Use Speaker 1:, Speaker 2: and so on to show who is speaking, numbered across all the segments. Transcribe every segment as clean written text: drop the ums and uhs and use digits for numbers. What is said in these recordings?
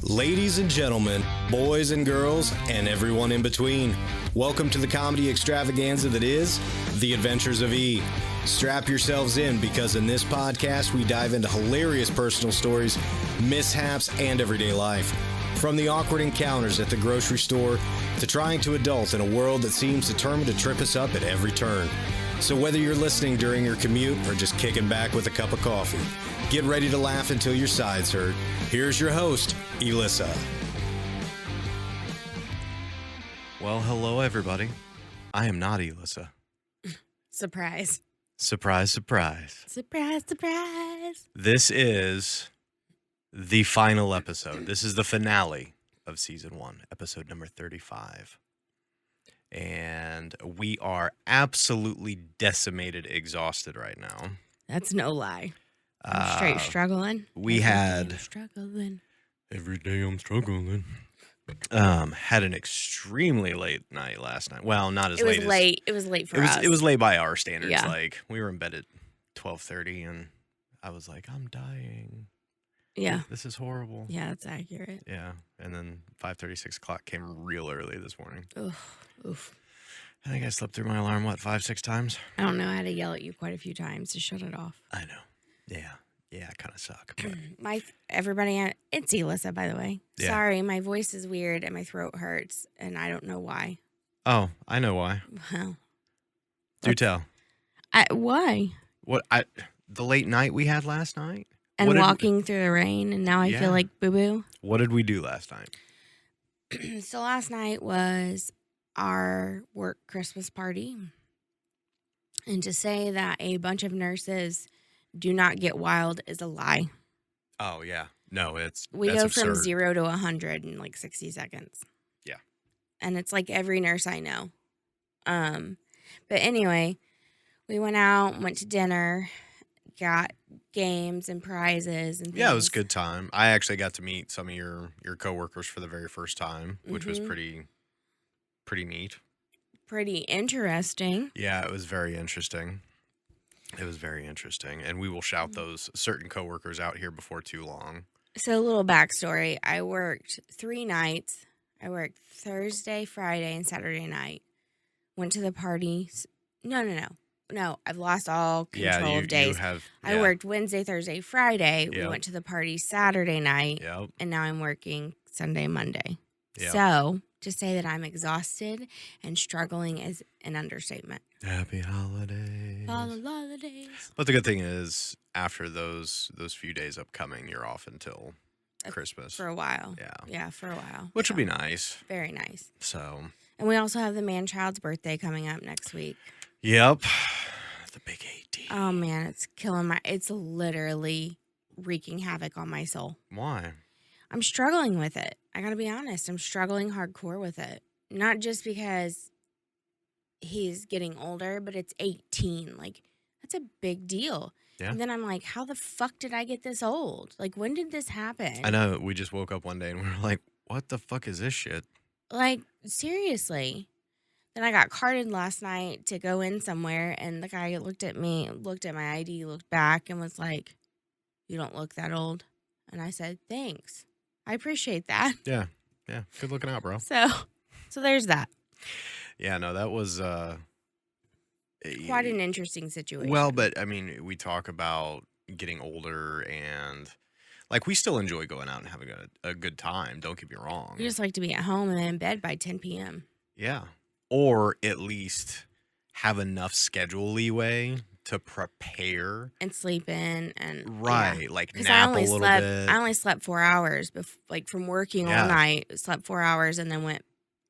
Speaker 1: Ladies and gentlemen, boys and girls, and everyone in between, welcome to the comedy extravaganza that is The Adventures of E. Strap yourselves in because in this podcast we dive into hilarious personal stories, mishaps, and everyday life. From the awkward encounters at the grocery store to trying to adult in a world that seems determined to trip us up at every turn. So whether you're listening during your commute or just kicking back with a cup of coffee, get ready to laugh until your sides hurt. Here's your host, Elissa. Well, hello, everybody. I am not Elissa.
Speaker 2: Surprise.
Speaker 1: Surprise, surprise.
Speaker 2: Surprise, surprise.
Speaker 1: This is the final episode. This is the finale of season 1, episode number 35. And we are absolutely decimated, exhausted right now.
Speaker 2: That's no lie. I'm straight struggling.
Speaker 1: Every day I'm struggling. Had an extremely late night last night. Well, not as late.
Speaker 2: It was late for us.
Speaker 1: It was late by our standards.
Speaker 2: Yeah.
Speaker 1: Like we were in bed at 12:30, and I was like, I'm dying.
Speaker 2: Yeah.
Speaker 1: This is horrible.
Speaker 2: Yeah, that's accurate.
Speaker 1: Yeah. And then 5:30, 6 o'clock came real early this morning.
Speaker 2: Oof.
Speaker 1: I think I slept through my alarm, 5-6 times?
Speaker 2: I don't know. I had to yell at you quite a few times to shut it off.
Speaker 1: I know. Yeah, I kind of suck. But.
Speaker 2: It's Elissa, by the way.
Speaker 1: Yeah.
Speaker 2: Sorry, my voice is weird and my throat hurts, and I don't know why.
Speaker 1: Oh, I know why.
Speaker 2: Well,
Speaker 1: Do tell.
Speaker 2: why?
Speaker 1: The late night we had last night?
Speaker 2: And walking through the rain, and now I feel like boo-boo.
Speaker 1: What did we do last night?
Speaker 2: So last night was our work Christmas party. And to say that a bunch of nurses do not get wild is a lie.
Speaker 1: Oh, yeah. No,
Speaker 2: We
Speaker 1: that's
Speaker 2: go
Speaker 1: absurd.
Speaker 2: from 0 to 100 in like 60 seconds.
Speaker 1: Yeah.
Speaker 2: And it's like every nurse I know. But anyway, we went out, went to dinner, got games and prizes and things.
Speaker 1: Yeah, it was a good time. I actually got to meet some of your coworkers for the very first time, which was pretty neat.
Speaker 2: Pretty interesting.
Speaker 1: Yeah, it was very interesting. And we will shout those certain coworkers out here before too long.
Speaker 2: So a little backstory. I worked 3 nights. I worked Thursday, Friday, and Saturday night. Went to the parties. No, I've lost all control of days. I worked Wednesday, Thursday, Friday.
Speaker 1: Yep.
Speaker 2: We went to the party Saturday night.
Speaker 1: Yep.
Speaker 2: And now I'm working Sunday, Monday.
Speaker 1: Yep.
Speaker 2: So to say that I'm exhausted and struggling is an understatement.
Speaker 1: Happy holidays.
Speaker 2: Holidays.
Speaker 1: But the good thing is, after those few days upcoming, you're off until Christmas.
Speaker 2: For a while.
Speaker 1: Yeah.
Speaker 2: Yeah, for a while.
Speaker 1: Which will be nice.
Speaker 2: Very nice.
Speaker 1: So.
Speaker 2: And we also have the man-child's birthday coming up next week.
Speaker 1: Yep. The big 18.
Speaker 2: Oh, man, it's literally wreaking havoc on my soul.
Speaker 1: Why?
Speaker 2: I'm struggling with it. I gotta be honest. I'm struggling hardcore with it. Not just because he's getting older, but it's 18. Like, that's a big deal.
Speaker 1: Yeah.
Speaker 2: And then I'm like, how the fuck did I get this old? Like, when did this happen?
Speaker 1: I know. We just woke up one day and we were like, what the fuck is this shit?
Speaker 2: Like, seriously. Then I got carded last night to go in somewhere, and the guy looked at me, looked at my ID, looked back, and was like, you don't look that old. And I said, thanks. I appreciate that.
Speaker 1: Yeah. Good looking out, bro.
Speaker 2: So there's that.
Speaker 1: Yeah, no, that was
Speaker 2: Quite an interesting situation.
Speaker 1: Well, but I mean, we talk about getting older and like we still enjoy going out and having a good time. Don't get me wrong.
Speaker 2: We just like to be at home and in bed by 10 p.m.
Speaker 1: Yeah. Or at least have enough schedule leeway to prepare.
Speaker 2: And sleep in and
Speaker 1: right,
Speaker 2: yeah.
Speaker 1: like nap a little bit.
Speaker 2: I only slept 4 hours from working all night. Slept 4 hours and then went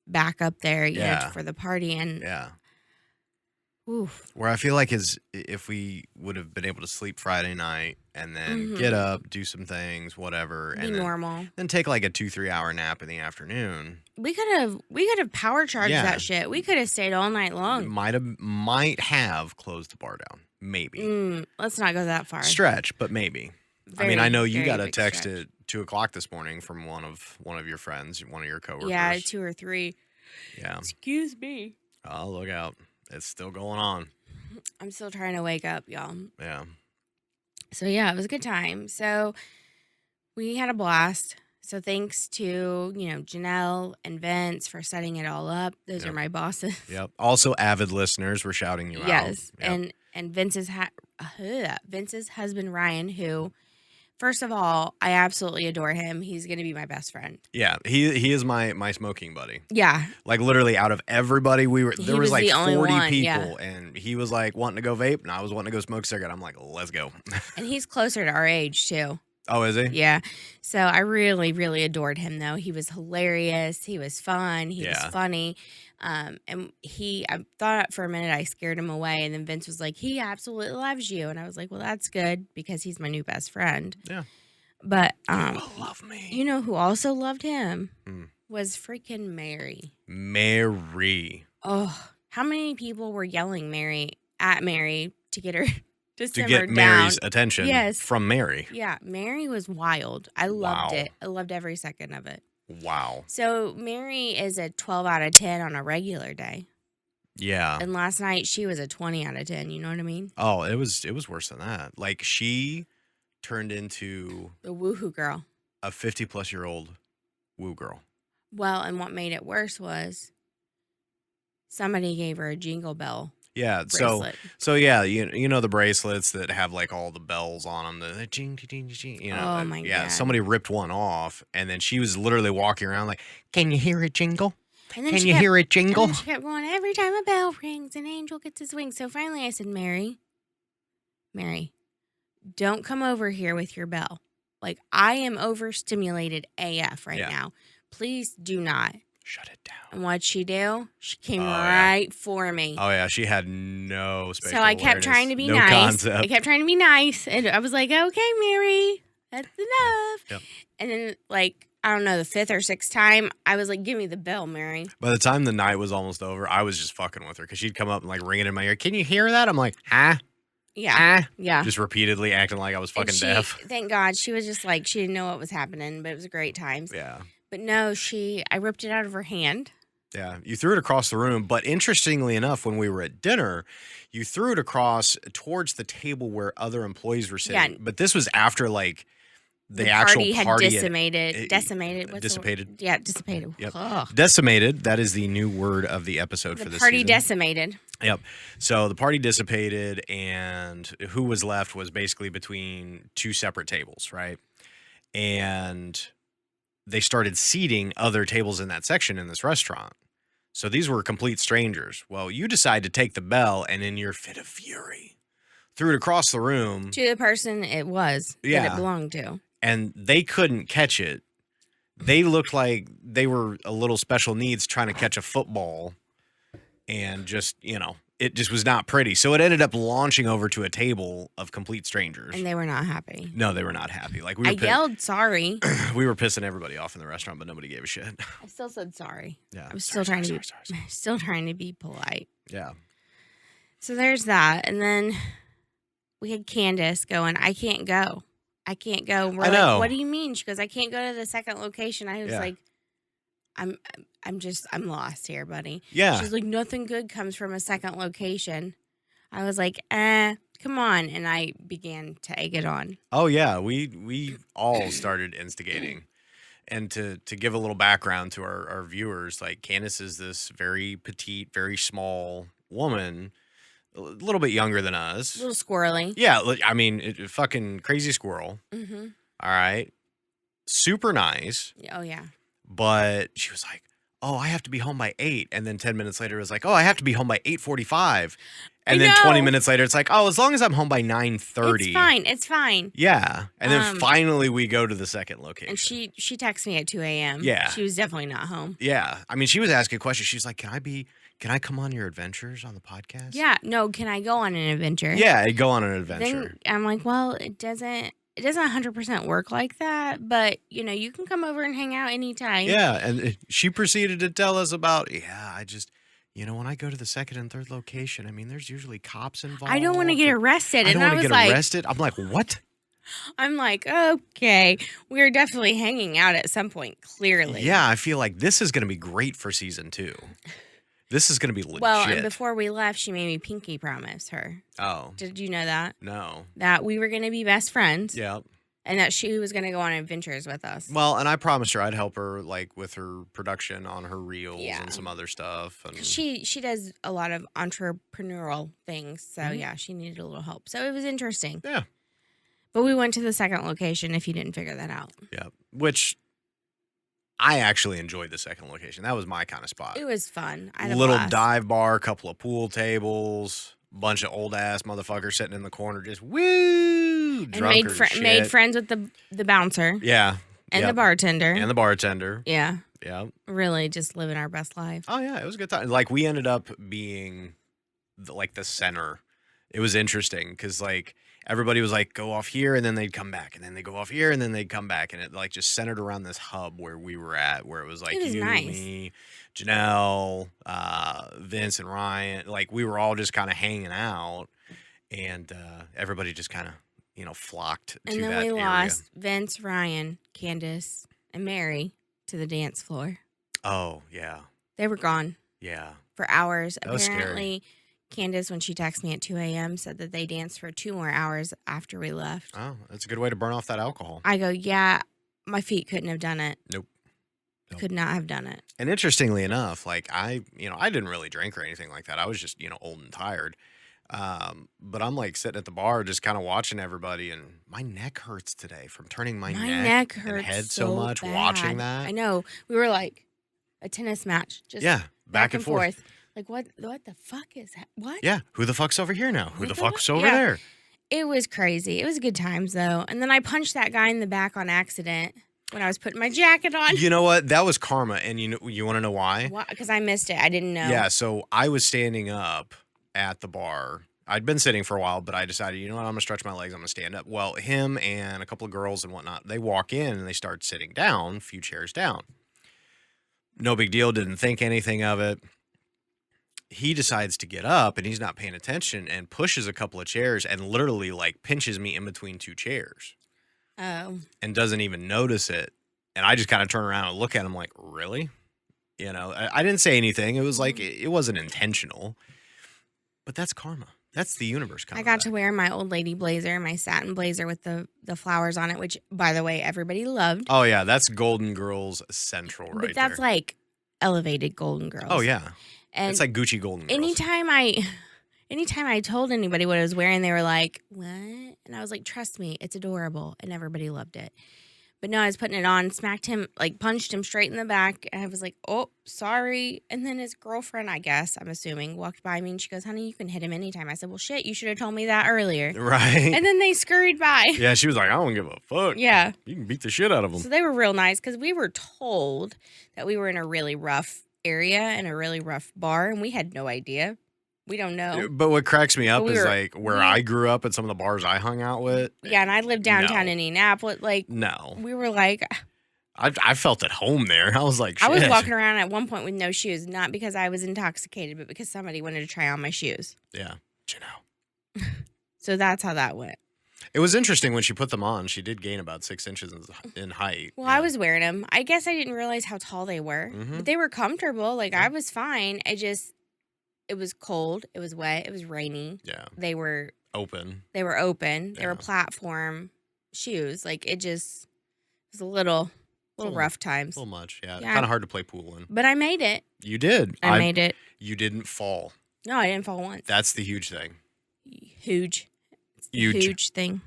Speaker 2: back up there for the party and oof.
Speaker 1: Where I feel like if we would have been able to sleep Friday night and then get up, do some things, whatever,
Speaker 2: and normal.
Speaker 1: Then take like a 2-3 hour nap in the afternoon.
Speaker 2: We could have power charged that shit. We could have stayed all night long.
Speaker 1: Might have closed the bar down. Maybe.
Speaker 2: Let's not go that far.
Speaker 1: Stretch, but maybe.
Speaker 2: Very,
Speaker 1: I know you got a
Speaker 2: big
Speaker 1: text
Speaker 2: stretch.
Speaker 1: at 2 o'clock this morning from one of your friends, one of your coworkers.
Speaker 2: Yeah, 2 or 3.
Speaker 1: Yeah.
Speaker 2: Excuse me.
Speaker 1: Oh, look out. It's still going on.
Speaker 2: I'm still trying to wake up, y'all.
Speaker 1: Yeah.
Speaker 2: So, yeah, it was a good time. So, we had a blast. So thanks to, Janelle and Vince for setting it all up. Those are my bosses.
Speaker 1: Yep. Also, avid listeners were shouting you out.
Speaker 2: Yes. Yep. And Vince's husband, Ryan, who, first of all, I absolutely adore him. He's going to be my best friend.
Speaker 1: Yeah. He is my smoking buddy.
Speaker 2: Yeah.
Speaker 1: Like literally out of everybody, there was like 40 people
Speaker 2: yeah.
Speaker 1: and he was like wanting to go vape and I was wanting to go smoke a cigarette. I'm like, let's go.
Speaker 2: And he's closer to our age too.
Speaker 1: Oh, is he?
Speaker 2: Yeah. So I really, really adored him though. He was hilarious. He was fun. He was funny. And I thought for a minute I scared him away. And then Vince was like, he absolutely loves you. And I was like, well, that's good because he's my new best friend.
Speaker 1: Yeah.
Speaker 2: But,
Speaker 1: you will love me.
Speaker 2: You know who also loved him was freaking Mary.
Speaker 1: Mary.
Speaker 2: Oh, how many people were yelling at Mary to get her to
Speaker 1: get Mary's attention from Mary.
Speaker 2: Yeah, Mary was wild. I loved it. I loved every second of it.
Speaker 1: Wow.
Speaker 2: So Mary is a 12 out of 10 on a regular day.
Speaker 1: Yeah.
Speaker 2: And last night she was a 20 out of 10. You know what I mean?
Speaker 1: Oh, it was worse than that. Like she turned into
Speaker 2: the woohoo girl.
Speaker 1: A 50-plus-year-old woo girl.
Speaker 2: Well, and what made it worse was somebody gave her a Jingle Bell.
Speaker 1: Yeah,
Speaker 2: bracelet.
Speaker 1: so yeah, you know the bracelets that have like all the bells on them, the jing jing jing, you know.
Speaker 2: Oh my God.
Speaker 1: Somebody ripped one off, and then she was literally walking around like, "Can you hear it jingle?
Speaker 2: And then
Speaker 1: Can you hear it jingle?"
Speaker 2: And then she kept going, every time a bell rings, an angel gets his wings. So finally, I said, Mary, don't come over here with your bell. Like I am overstimulated AF right now. Please do not.
Speaker 1: Shut it down.
Speaker 2: And what'd she do? She came right for me.
Speaker 1: Oh, yeah. She had no spatial
Speaker 2: So I kept trying to be nice.
Speaker 1: Concept.
Speaker 2: I kept trying to be nice. And I was like, okay, Mary, that's enough.
Speaker 1: Yep.
Speaker 2: And then, like, I don't know, the 5th or 6th time, I was like, give me the bell, Mary.
Speaker 1: By the time the night was almost over, I was just fucking with her because she'd come up and, like, ring it in my ear. Can you hear that? I'm like, huh?
Speaker 2: Yeah. Yeah.
Speaker 1: Just repeatedly acting like I was fucking deaf.
Speaker 2: Thank God. She was just like, she didn't know what was happening, but it was a great time.
Speaker 1: Yeah.
Speaker 2: But no, I ripped it out of her hand.
Speaker 1: Yeah, you threw it across the room. But interestingly enough, when we were at dinner, you threw it across towards the table where other employees were sitting. Yeah. But this was after like the actual party
Speaker 2: had decimated.
Speaker 1: Dissipated.
Speaker 2: Yeah, dissipated.
Speaker 1: Yep. Ugh. Decimated. That is the new word of the episode for this season.
Speaker 2: The party decimated.
Speaker 1: Yep. So the party dissipated, and who was left was basically between two separate tables, right? And they started seating other tables in that section in this restaurant. So these were complete strangers. Well, you decide to take the bell and in your fit of fury, threw it across the room.
Speaker 2: To the person it was that it belonged to.
Speaker 1: And they couldn't catch it. They looked like they were a little special needs trying to catch a football. And just, it just was not pretty. So it ended up launching over to a table of complete strangers.
Speaker 2: And they were not happy.
Speaker 1: No, they were not happy. Like
Speaker 2: I yelled sorry.
Speaker 1: We were pissing everybody off in the restaurant, but nobody gave a shit.
Speaker 2: I still said sorry.
Speaker 1: Yeah.
Speaker 2: I was still trying to be polite.
Speaker 1: Yeah.
Speaker 2: So there's that. And then we had Candace going, I can't go. We're
Speaker 1: I know.
Speaker 2: Like, what do you mean? She goes, I can't go to the second location. I was like, I'm lost here, buddy.
Speaker 1: Yeah.
Speaker 2: She's like, nothing good comes from a second location. I was like, come on. And I began to egg it on.
Speaker 1: Oh, yeah. We all started instigating. And to give a little background to our viewers, like Candace is this very petite, very small woman, a little bit younger than us.
Speaker 2: A little squirrely.
Speaker 1: Yeah. I mean, fucking crazy squirrel.
Speaker 2: Mm-hmm.
Speaker 1: All right. Super nice.
Speaker 2: Oh, yeah.
Speaker 1: But she was like, oh, I have to be home by 8. And then 10 minutes later, it was like, oh, I have to be home by 8:45. And then 20 minutes later, it's like, oh, as long as I'm home by 9:30.
Speaker 2: It's fine.
Speaker 1: Yeah. And then finally we go to the second location.
Speaker 2: And she texted me at 2 a.m.
Speaker 1: Yeah.
Speaker 2: She was definitely not home.
Speaker 1: Yeah. I mean, she was asking questions. She's like, can I come on your adventures on the podcast?
Speaker 2: Yeah. No, can I go on an adventure?
Speaker 1: Yeah, go on an adventure.
Speaker 2: Then I'm like, well, it doesn't 100% work like that, but you can come over and hang out anytime.
Speaker 1: Yeah, and she proceeded to tell us about, I just, when I go to the second and third location, I mean, there's usually cops involved.
Speaker 2: I don't want to get arrested.
Speaker 1: I don't want to get arrested. I'm like, what?
Speaker 2: I'm like, okay, we're definitely hanging out at some point, clearly.
Speaker 1: Yeah, I feel like this is going to be great for season 2. This is going to be legit.
Speaker 2: Well, and before we left, she made me pinky promise her.
Speaker 1: Oh.
Speaker 2: Did you know that?
Speaker 1: No.
Speaker 2: That we were going to be best friends.
Speaker 1: Yeah.
Speaker 2: And that she was going to go on adventures with us.
Speaker 3: Well, and I promised her I'd help her like with her production on her reels
Speaker 2: Yeah.
Speaker 3: and some other stuff. And
Speaker 2: She does a lot of entrepreneurial things. So, yeah, she needed a little help. So, it was interesting.
Speaker 3: Yeah.
Speaker 2: But we went to the second location if you didn't figure that out.
Speaker 3: Yeah. Which I actually enjoyed the second location. That was my kind of spot.
Speaker 2: It was fun. I had a
Speaker 3: Little
Speaker 2: blast.
Speaker 3: dive bar, couple of pool tables, bunch of old ass motherfuckers sitting in the corner just woo,
Speaker 2: And
Speaker 3: drunk as shit.
Speaker 2: made friends with the bouncer.
Speaker 3: Yeah.
Speaker 2: And
Speaker 3: Yep.
Speaker 2: the bartender.
Speaker 3: And the bartender.
Speaker 2: Yeah.
Speaker 3: Yeah.
Speaker 2: Really just living our best life.
Speaker 3: Oh yeah, it was a good time. Like we ended up being the center. It was interesting because like everybody was like go off here and then they'd come back and then they go off here and then they'd come back and it like just centered around this hub where we were at where it was like
Speaker 2: It was
Speaker 3: you,
Speaker 2: nice.
Speaker 3: me, Janelle, Vince and Ryan. Like we were all just kind of hanging out and everybody just kind of flocked to
Speaker 2: And then
Speaker 3: that
Speaker 2: we
Speaker 3: area.
Speaker 2: lost Vince, Ryan, Candace, and Mary to the dance floor.
Speaker 3: Oh yeah,
Speaker 2: They were gone
Speaker 3: yeah.
Speaker 2: for hours.
Speaker 3: That was scary.
Speaker 2: Apparently, Candace, when she texted me at 2 a.m., said that they danced for 2 more hours after we left.
Speaker 3: Oh, that's a good way to burn off that alcohol.
Speaker 2: I go, yeah, my feet couldn't have done it.
Speaker 3: Nope.
Speaker 2: Could not have done it.
Speaker 3: And interestingly enough, like I didn't really drink or anything like that. I was just, old and tired. But I'm like sitting at the bar, just kind of watching everybody, and my neck hurts today from turning my
Speaker 2: neck
Speaker 3: and
Speaker 2: hurts
Speaker 3: head so much
Speaker 2: bad.
Speaker 3: watching that.
Speaker 2: I know. We were like a tennis match, just
Speaker 3: Yeah, back and forth.
Speaker 2: Like what the fuck is that? What?
Speaker 3: Yeah, who the fuck's over here now? Who
Speaker 2: What
Speaker 3: the
Speaker 2: the
Speaker 3: fuck's
Speaker 2: fuck?
Speaker 3: over
Speaker 2: Yeah.
Speaker 3: there?
Speaker 2: It was crazy. It was good times though. And then I punched that guy in the back on accident when I was putting my jacket on.
Speaker 3: You know what? That was karma, and you want to know why?
Speaker 2: Because I missed it. I didn't know.
Speaker 3: Yeah, so I was standing up at the bar. I'd been sitting for a while, but I decided, you know what, I'm going to stretch my legs. I'm going to stand up. Well, him and a couple of girls and whatnot, they walk in and they start sitting down, a few chairs down. No big deal. Didn't think anything of it. He decides to get up and he's not paying attention and pushes a couple of chairs and literally like pinches me in between two chairs
Speaker 2: Oh.
Speaker 3: and doesn't even notice it. And I just kind of turn around and look at him like, really? I didn't say anything. It was like, it wasn't intentional, but that's karma. That's the universe coming
Speaker 2: I got
Speaker 3: back.
Speaker 2: to wear my old lady blazer, my satin blazer with the flowers on it, which, by the way, everybody loved.
Speaker 3: Oh, yeah. That's Golden Girls Central right
Speaker 2: But that's
Speaker 3: there.
Speaker 2: like elevated Golden Girls.
Speaker 3: Oh, yeah.
Speaker 2: And
Speaker 3: It's like Gucci Golden Girls.
Speaker 2: anytime I told anybody what I was wearing, they were like, what? And I was like, trust me, it's adorable. And everybody loved it. But no, I was putting it on, smacked him, like punched him straight in the back. And I was like, oh, sorry. And then his girlfriend, I guess, I'm assuming, walked by me and she goes, honey, you can hit him anytime. I said, well, shit, you should have told me that earlier.
Speaker 3: Right.
Speaker 2: And then they scurried by.
Speaker 3: Yeah, she was like, I don't give a fuck.
Speaker 2: Yeah.
Speaker 3: You can beat the shit out of them.
Speaker 2: So they were real nice because we were told that we were in a really rough area and a really rough bar, and we had no idea. We don't know.
Speaker 3: But what cracks me up
Speaker 2: But we
Speaker 3: is
Speaker 2: were-
Speaker 3: like where
Speaker 2: we-
Speaker 3: I grew up and some of the bars I hung out with.
Speaker 2: Yeah, and I lived downtown
Speaker 3: No.
Speaker 2: Indianapolis. Like,
Speaker 3: No.
Speaker 2: we were like,
Speaker 3: I felt at home there. I was like, shit.
Speaker 2: I was walking around at one point with no shoes, not because I was intoxicated, but because somebody wanted to try on my shoes.
Speaker 3: Yeah. Janelle.
Speaker 2: So that's how that went.
Speaker 3: It was interesting when she put them on. She did gain about 6 inches in height.
Speaker 2: Well,
Speaker 3: Yeah.
Speaker 2: I was wearing them. I guess I didn't realize how tall they were,
Speaker 3: Mhm.
Speaker 2: but they were comfortable. Like, I was fine. It was cold. It was wet. It was rainy.
Speaker 3: Yeah.
Speaker 2: They were
Speaker 3: Open.
Speaker 2: open. They were
Speaker 3: Yeah.
Speaker 2: platform shoes. Like, it was a little rough times.
Speaker 3: A little much. Yeah.
Speaker 2: Yeah.
Speaker 3: Kind of hard to play pool in.
Speaker 2: But I made it.
Speaker 3: You did.
Speaker 2: I made it.
Speaker 3: You didn't fall.
Speaker 2: No, I didn't fall once.
Speaker 3: That's the huge thing.
Speaker 2: Huge. It's the
Speaker 3: Huge.
Speaker 2: huge thing.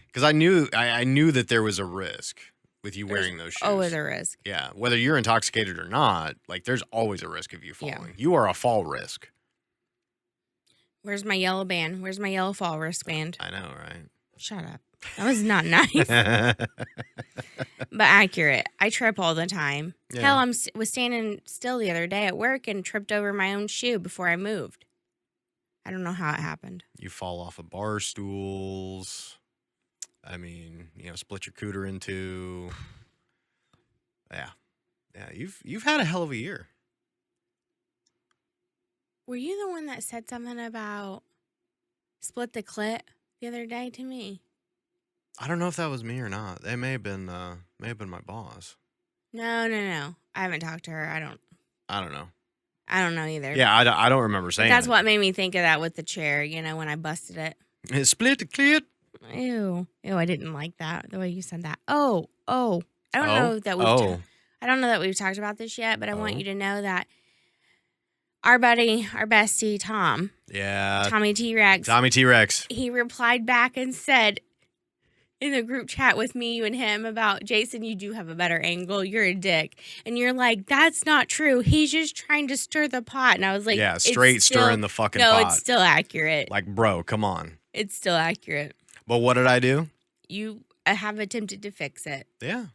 Speaker 3: Because I knew that there was a risk with you wearing those shoes.
Speaker 2: Always a risk.
Speaker 3: Yeah. Whether you're intoxicated or not, like there's always a risk of you
Speaker 2: Yeah.
Speaker 3: falling. You are a fall risk.
Speaker 2: Where's my yellow band? Where's my yellow fall wristband?
Speaker 3: I know, right?
Speaker 2: Shut up. That was not nice, but accurate. I trip all the time.
Speaker 3: Yeah.
Speaker 2: Hell, was standing still the other day at work and tripped over my own shoe before I moved. I don't know how it happened.
Speaker 3: You fall off of bar stools. I mean, split your cooter in two. Yeah. Yeah, you've had a hell of a year.
Speaker 2: Were you the one that said something about split the clit the other day to me?
Speaker 3: I don't know if that was me or not. They may have been my boss.
Speaker 2: No. I haven't talked to her. I don't
Speaker 3: know.
Speaker 2: I don't know either.
Speaker 3: Yeah, I don't remember saying
Speaker 2: That's
Speaker 3: it.
Speaker 2: what made me think of that with the chair, when I busted it.
Speaker 3: Split the clit.
Speaker 2: Ew. Ew, I didn't like that, the way you said that. Oh. I don't know that I don't know that we've talked about this yet, but I want you to know that our buddy, our bestie, Tom.
Speaker 3: Yeah.
Speaker 2: Tommy T-Rex.
Speaker 3: Tommy T-Rex.
Speaker 2: He replied back and said in the group chat with me, you and him about, Jason, you do have a better angle. You're a dick. And you're like, that's not true. He's just trying to stir the pot. And I was like,
Speaker 3: yeah, straight stirring the fucking pot.
Speaker 2: No, it's still accurate.
Speaker 3: Like, bro, come on.
Speaker 2: It's still accurate.
Speaker 3: But what did I do?
Speaker 2: You have attempted to fix it.
Speaker 3: Yeah.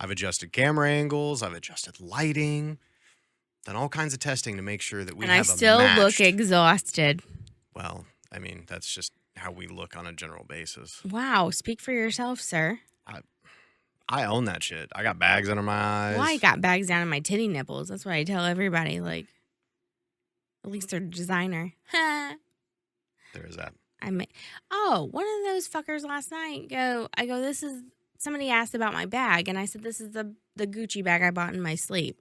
Speaker 3: I've adjusted camera angles. I've adjusted lighting. Done all kinds of testing to make sure that we have a matched.
Speaker 2: And I still look exhausted.
Speaker 3: Well, I mean, that's just how we look on a general basis.
Speaker 2: Wow. Speak for yourself, sir.
Speaker 3: I own that shit. I got bags under my eyes.
Speaker 2: Well, I got bags down in my titty nipples. That's what I tell everybody. Like, at least they're designer.
Speaker 3: There is that.
Speaker 2: One of those fuckers last night somebody asked about my bag, and I said, this is the Gucci bag I bought in my sleep.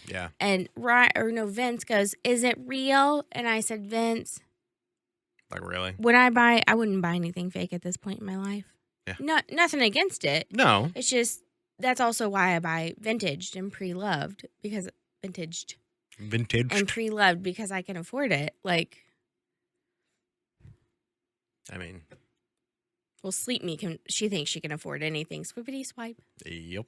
Speaker 3: Yeah.
Speaker 2: And Vince goes, is it real? And I said, Vince.
Speaker 3: Like, really?
Speaker 2: I wouldn't buy anything fake at this point in my life.
Speaker 3: Yeah.
Speaker 2: Nothing against it.
Speaker 3: No.
Speaker 2: It's just, that's also why I buy vintaged and pre-loved, because vintage and pre-loved, because I can afford it. Like,
Speaker 3: I mean,
Speaker 2: well, Sleep Me she thinks she can afford anything. Swippity swipe.
Speaker 3: Yep.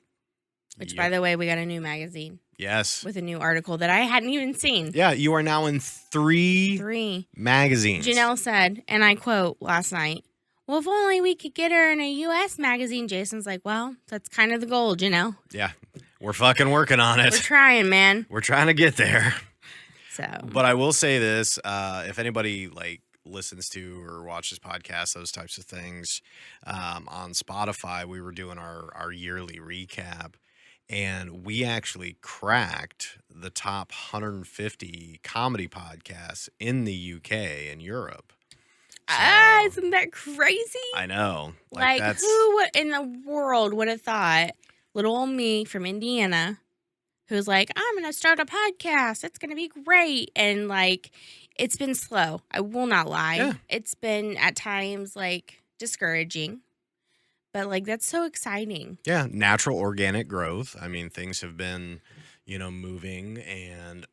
Speaker 2: Which, by the way, we got a new magazine.
Speaker 3: Yes.
Speaker 2: With a new article that I hadn't even seen.
Speaker 3: Yeah, you are now in three magazines.
Speaker 2: Janelle said, and I quote last night, well, if only we could get her in a U.S. magazine. Jason's like, well, that's kind of the goal, Janelle.
Speaker 3: Yeah, we're fucking working on it.
Speaker 2: We're trying, man.
Speaker 3: We're trying to get there.
Speaker 2: So,
Speaker 3: but I will say this, if anybody listens to or watches podcasts, those types of things, on Spotify, we were doing our yearly recap, and we actually cracked the top 150 comedy podcasts in the UK and Europe. So,
Speaker 2: isn't that crazy?
Speaker 3: I know.
Speaker 2: Who in the world would have thought little old me from Indiana, who's like, I'm going to start a podcast. It's going to be great. And it's been slow. I will not lie.
Speaker 3: Yeah.
Speaker 2: It's been at times discouraging, but that's so exciting.
Speaker 3: Yeah. Natural organic growth. I mean, things have been, moving and,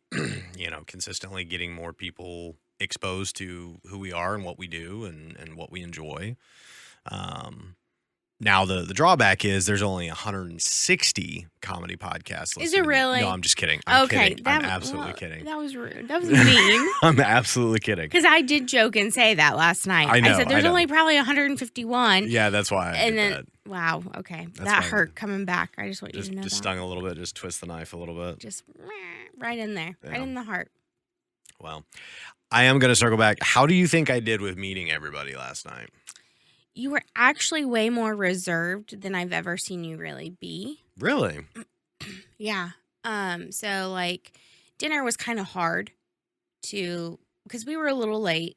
Speaker 3: consistently getting more people exposed to who we are and what we do and what we enjoy. Now the drawback is there's only 160 comedy podcasts.
Speaker 2: Is it really?
Speaker 3: No, I'm just kidding. I'm kidding. I'm absolutely kidding.
Speaker 2: That was rude. That was mean.
Speaker 3: I'm absolutely kidding.
Speaker 2: Because I did joke and say that last night.
Speaker 3: I know.
Speaker 2: I said there's only probably 151.
Speaker 3: Yeah, that's why.
Speaker 2: And then wow, okay, that hurt coming back. I just want you to know
Speaker 3: just
Speaker 2: that.
Speaker 3: stung a little bit. Just twist the knife a little bit.
Speaker 2: Just right in there, right in the heart.
Speaker 3: Well, I am going to circle back. How do you think I did with meeting everybody last night?
Speaker 2: You were actually way more reserved than I've ever seen you really be.
Speaker 3: Really?
Speaker 2: Yeah. So dinner was kind of hard because we were a little late.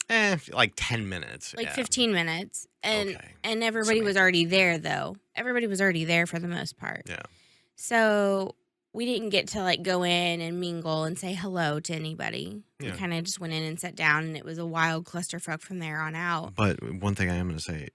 Speaker 3: 10 minutes.
Speaker 2: 15 minutes. And everybody was already there though. Everybody was already there for the most part.
Speaker 3: Yeah.
Speaker 2: So we didn't get to go in and mingle and say hello to anybody.
Speaker 3: Yeah.
Speaker 2: We kind of just went in and sat down, and it was a wild clusterfuck from there on out.
Speaker 3: But one thing I am going to say,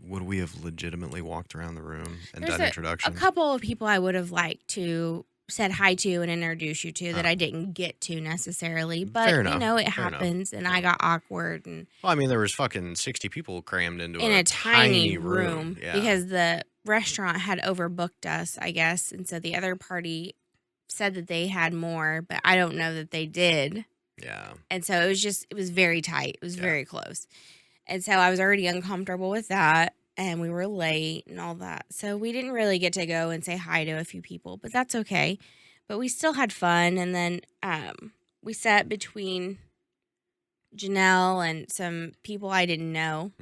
Speaker 3: would we have legitimately walked around the room and done introductions?
Speaker 2: A couple of people I would have liked to said hi to and introduce you to that I didn't get to necessarily. But,
Speaker 3: Fair enough.
Speaker 2: It happens, and I got awkward. And
Speaker 3: well, I mean, there was fucking 60 people crammed into
Speaker 2: a tiny room.
Speaker 3: Yeah.
Speaker 2: Because the restaurant had overbooked us, I guess. And so the other party said that they had more, but I don't know that they did.
Speaker 3: Yeah.
Speaker 2: And so it was very tight. It was very close. And so I was already uncomfortable with that, and we were late and all that. So we didn't really get to go and say hi to a few people, but that's okay. But we still had fun. And then we sat between Janelle and some people I didn't know,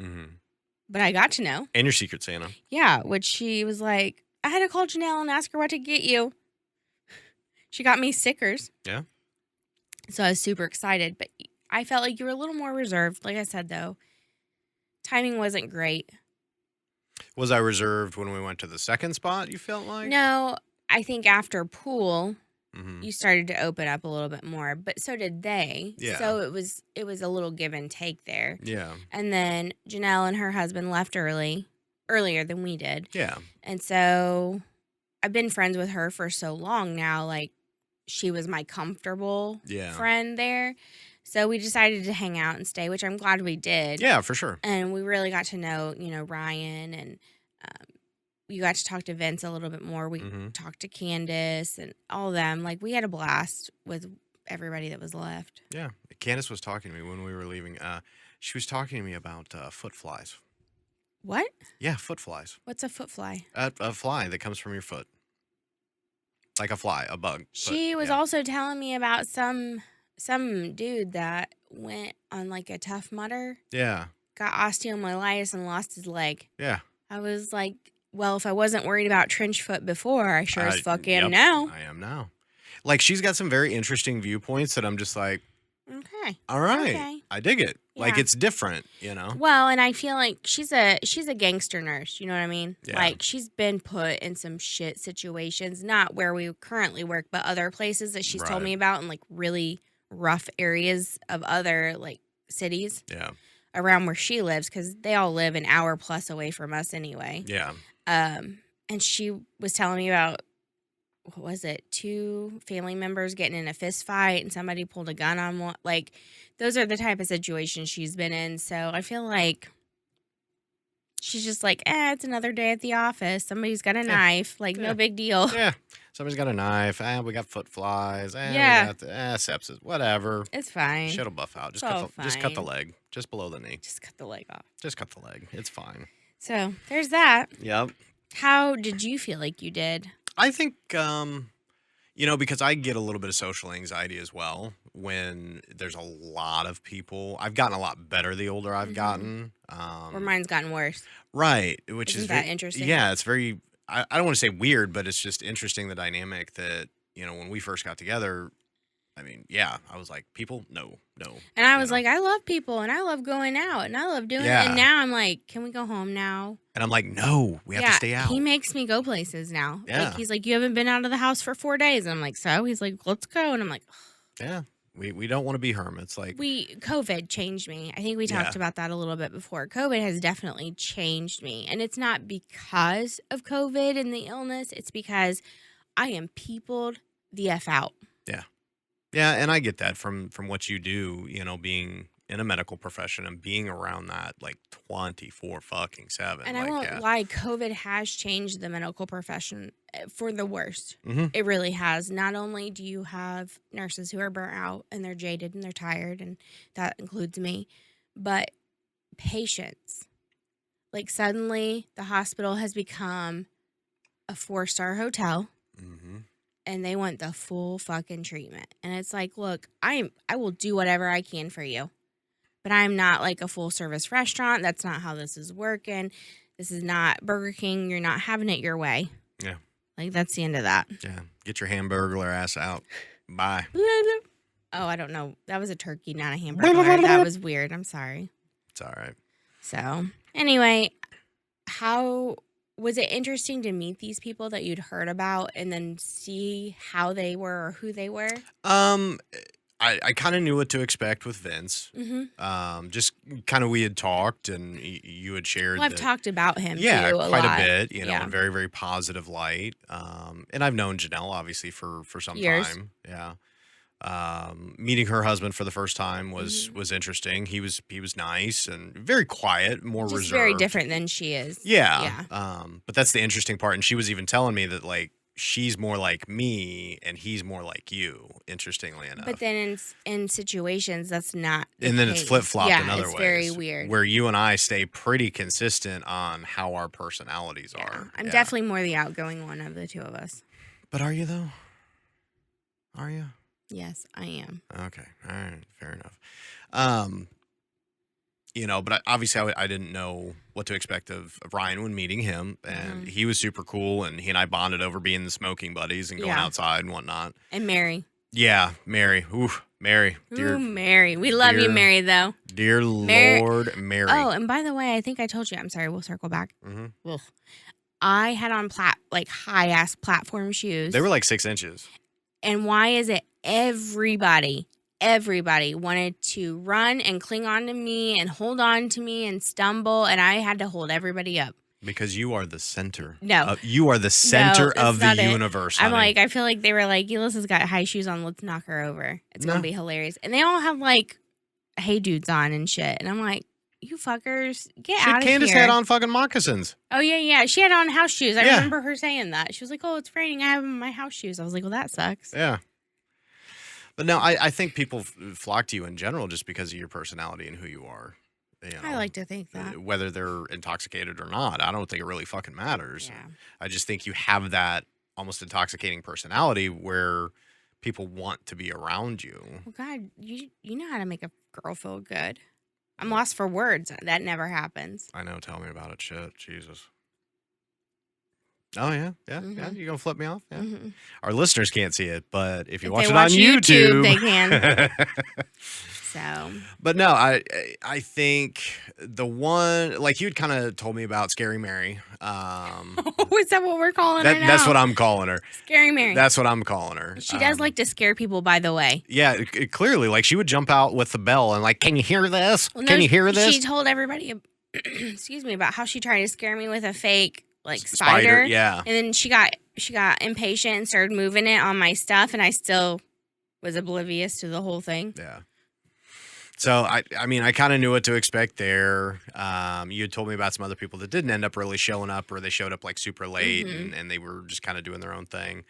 Speaker 2: but I got to know.
Speaker 3: And your Secret Santa.
Speaker 2: Yeah, which she was like, I had to call Janelle and ask her what to get you. She got me stickers.
Speaker 3: Yeah.
Speaker 2: So I was super excited, but I felt like you were a little more reserved. Like I said, though, timing wasn't great.
Speaker 3: Was I reserved when we went to the second spot, you felt like?
Speaker 2: No, I think after pool, you started to open up a little bit more, but so did they.
Speaker 3: Yeah.
Speaker 2: So it was a little give and take there.
Speaker 3: Yeah.
Speaker 2: And then Janelle and her husband left earlier than we did.
Speaker 3: Yeah.
Speaker 2: And so I've been friends with her for so long now. Like, she was my comfortable friend there. So we decided to hang out and stay, which I'm glad we did.
Speaker 3: Yeah, for sure.
Speaker 2: And we really got to know, Ryan, and you got to talk to Vince a little bit more. We talked to Candace and all of them. Like, we had a blast with everybody that was left.
Speaker 3: Yeah. Candace was talking to me when we were leaving. She was talking to me about foot flies.
Speaker 2: What?
Speaker 3: Yeah, foot flies.
Speaker 2: What's a foot fly?
Speaker 3: A fly that comes from your foot. Like a fly, a bug.
Speaker 2: She was also telling me about some dude that went on like a Tough Mudder.
Speaker 3: Yeah.
Speaker 2: Got osteomyelitis and lost his leg.
Speaker 3: Yeah.
Speaker 2: I was like, well, if I wasn't worried about trench foot before, I sure as fuck am now.
Speaker 3: I am now. Like, she's got some very interesting viewpoints that I'm just like,
Speaker 2: okay.
Speaker 3: All right.
Speaker 2: Okay.
Speaker 3: I dig it.
Speaker 2: Yeah.
Speaker 3: Like, it's different,
Speaker 2: Well, and I feel like she's a gangster nurse, you know what I mean?
Speaker 3: Yeah.
Speaker 2: Like, she's been put in some shit situations, not where we currently work, but other places that she's told
Speaker 3: Right.
Speaker 2: me about in like really rough areas of other like cities.
Speaker 3: Yeah.
Speaker 2: Around where she lives, because they all live an hour plus away from us anyway.
Speaker 3: Yeah.
Speaker 2: And she was telling me about, what was it, 2 family members getting in a fist fight and somebody pulled a gun on one. Like, those are the type of situations she's been in. So I feel like she's just like, it's another day at the office. Somebody's got a knife. Like, no big deal.
Speaker 3: Yeah. Somebody's got a knife. We got foot flies.
Speaker 2: Yeah.
Speaker 3: We got sepsis. Whatever.
Speaker 2: It's fine.
Speaker 3: Shit'll buff out. Just
Speaker 2: It's
Speaker 3: cut the
Speaker 2: fine.
Speaker 3: leg. Just below the knee.
Speaker 2: Just cut the leg off.
Speaker 3: Just cut the leg. It's fine.
Speaker 2: So there's that.
Speaker 3: Yep.
Speaker 2: How did you feel like you did?
Speaker 3: I think, because I get a little bit of social anxiety as well when there's a lot of people. I've gotten a lot better the older I've gotten.
Speaker 2: Or mine's gotten worse.
Speaker 3: Right. Which
Speaker 2: Isn't
Speaker 3: is
Speaker 2: that interesting?
Speaker 3: Yeah, it's very, I don't want to say weird, but it's just interesting, the dynamic that, when we first got together, I mean, yeah, I was like, people, no.
Speaker 2: And I was like, I love people and I love going out and I love doing it. And now I'm like, can we go home now?
Speaker 3: And I'm like, no, we have to stay out.
Speaker 2: He makes me go places now.
Speaker 3: Yeah.
Speaker 2: Like, he's like, you haven't been out of the house for 4 days. And I'm like, so? He's like, let's go. And I'm like,
Speaker 3: yeah, we don't want to be hermits. Like,
Speaker 2: COVID changed me. I think we talked about that a little bit before. COVID has definitely changed me. And it's not because of COVID and the illness. It's because I am peopled the F out.
Speaker 3: Yeah, and I get that from what you do, being in a medical profession and being around that like 24/7.
Speaker 2: And I won't lie, COVID has changed the medical profession for the worst.
Speaker 3: Mm-hmm.
Speaker 2: It really has. Not only do you have nurses who are burnt out and they're jaded and they're tired, and that includes me, but patients. Like, suddenly the hospital has become a 4-star hotel.
Speaker 3: Mm-hmm.
Speaker 2: And they want the full fucking treatment. And it's like, look, I will do whatever I can for you. But I'm not like a full service restaurant. That's not how this is working. This is not Burger King. You're not having it your way.
Speaker 3: Yeah.
Speaker 2: Like, that's the end of that.
Speaker 3: Yeah. Get your hamburglar ass out. Bye.
Speaker 2: Oh, I don't know. That was a turkey, not a hamburger. That was weird. I'm sorry.
Speaker 3: It's all right.
Speaker 2: So, anyway, how was it interesting to meet these people that you'd heard about and then see how they were or who they were?
Speaker 3: I kind of knew what to expect with Vince.
Speaker 2: Mm-hmm.
Speaker 3: Just kind of we had talked and you had shared.
Speaker 2: Well, I've talked about him too,
Speaker 3: quite
Speaker 2: lot.
Speaker 3: a bit, in a very, very positive light. And I've known Janelle obviously for some
Speaker 2: Years.
Speaker 3: time. Yeah. Meeting her husband for the first time was interesting. He was nice and very quiet, more
Speaker 2: Just
Speaker 3: reserved.
Speaker 2: very different than she is.
Speaker 3: Yeah. But that's the interesting part. And she was even telling me that like she's more like me and he's more like you, interestingly enough.
Speaker 2: But then in situations that's not the
Speaker 3: and then it's
Speaker 2: case.
Speaker 3: flip-flopped in other ways.
Speaker 2: It's very weird.
Speaker 3: Where you and I stay pretty consistent on how our personalities are.
Speaker 2: I'm definitely more the outgoing one of the two of us.
Speaker 3: But are you though? Are you?
Speaker 2: Yes, I am.
Speaker 3: Okay. All right. Fair enough. But obviously I didn't know what to expect of Ryan when meeting him. And he was super cool. And he and I bonded over being the smoking buddies and going outside and whatnot.
Speaker 2: And Mary.
Speaker 3: Yeah. Mary. Ooh, Mary.
Speaker 2: Ooh, Mary. We love you, Mary, though.
Speaker 3: Dear Lord, Mary.
Speaker 2: Oh, and by the way, I think I told you. I'm sorry. We'll circle back.
Speaker 3: Mm-hmm.
Speaker 2: I had on high-ass platform shoes.
Speaker 3: They were like 6 inches.
Speaker 2: And why is it everybody wanted to run and cling on to me and hold on to me and stumble, and I had to hold everybody up.
Speaker 3: Because you are the center.
Speaker 2: No.
Speaker 3: You are the center
Speaker 2: No,
Speaker 3: of the universe,
Speaker 2: I'm
Speaker 3: honey.
Speaker 2: like, I feel like they were like, Ulysses got high shoes on, let's knock her over. It's going to be hilarious. And they all have like, hey dudes on and shit. And I'm like, you fuckers, get out of here.
Speaker 3: Candace had on fucking moccasins.
Speaker 2: Oh, yeah. She had on house shoes. I remember her saying that. She was like, oh, it's raining. I have my house shoes. I was like, well, that sucks.
Speaker 3: Yeah. But no, I think people flock to you in general just because of your personality and who you are. You know,
Speaker 2: I like to think that.
Speaker 3: Whether they're intoxicated or not, I don't think it really fucking matters.
Speaker 2: Yeah.
Speaker 3: I just think you have that almost intoxicating personality where people want to be around you.
Speaker 2: Well, God, you know how to make a girl feel good. I'm lost for words. That never happens.
Speaker 3: I know. Tell me about it. Shit. Jesus. Oh, yeah. Yeah. Yeah. You going to flip me off? Yeah. Our listeners can't see it, but if you watch it on YouTube,
Speaker 2: they can. So.
Speaker 3: But no, I think the one, like you'd kind of told me about Scary Mary.
Speaker 2: Is that what we're calling her now?
Speaker 3: That's what I'm calling her.
Speaker 2: Scary Mary.
Speaker 3: That's what I'm calling her.
Speaker 2: She does like to scare people, by the way.
Speaker 3: Yeah, clearly. Like she would jump out with the bell and like, can you hear this?
Speaker 2: Well,
Speaker 3: can you hear this?
Speaker 2: She told everybody, excuse me, about how she tried to scare me with a fake like spider.
Speaker 3: Yeah.
Speaker 2: And then she got impatient and started moving it on my stuff, and I still was oblivious to the whole thing.
Speaker 3: Yeah. So, I mean, I kind of knew what to expect there. You had told me about some other people that didn't end up really showing up, or they showed up like super late and they were just kind of doing their own thing.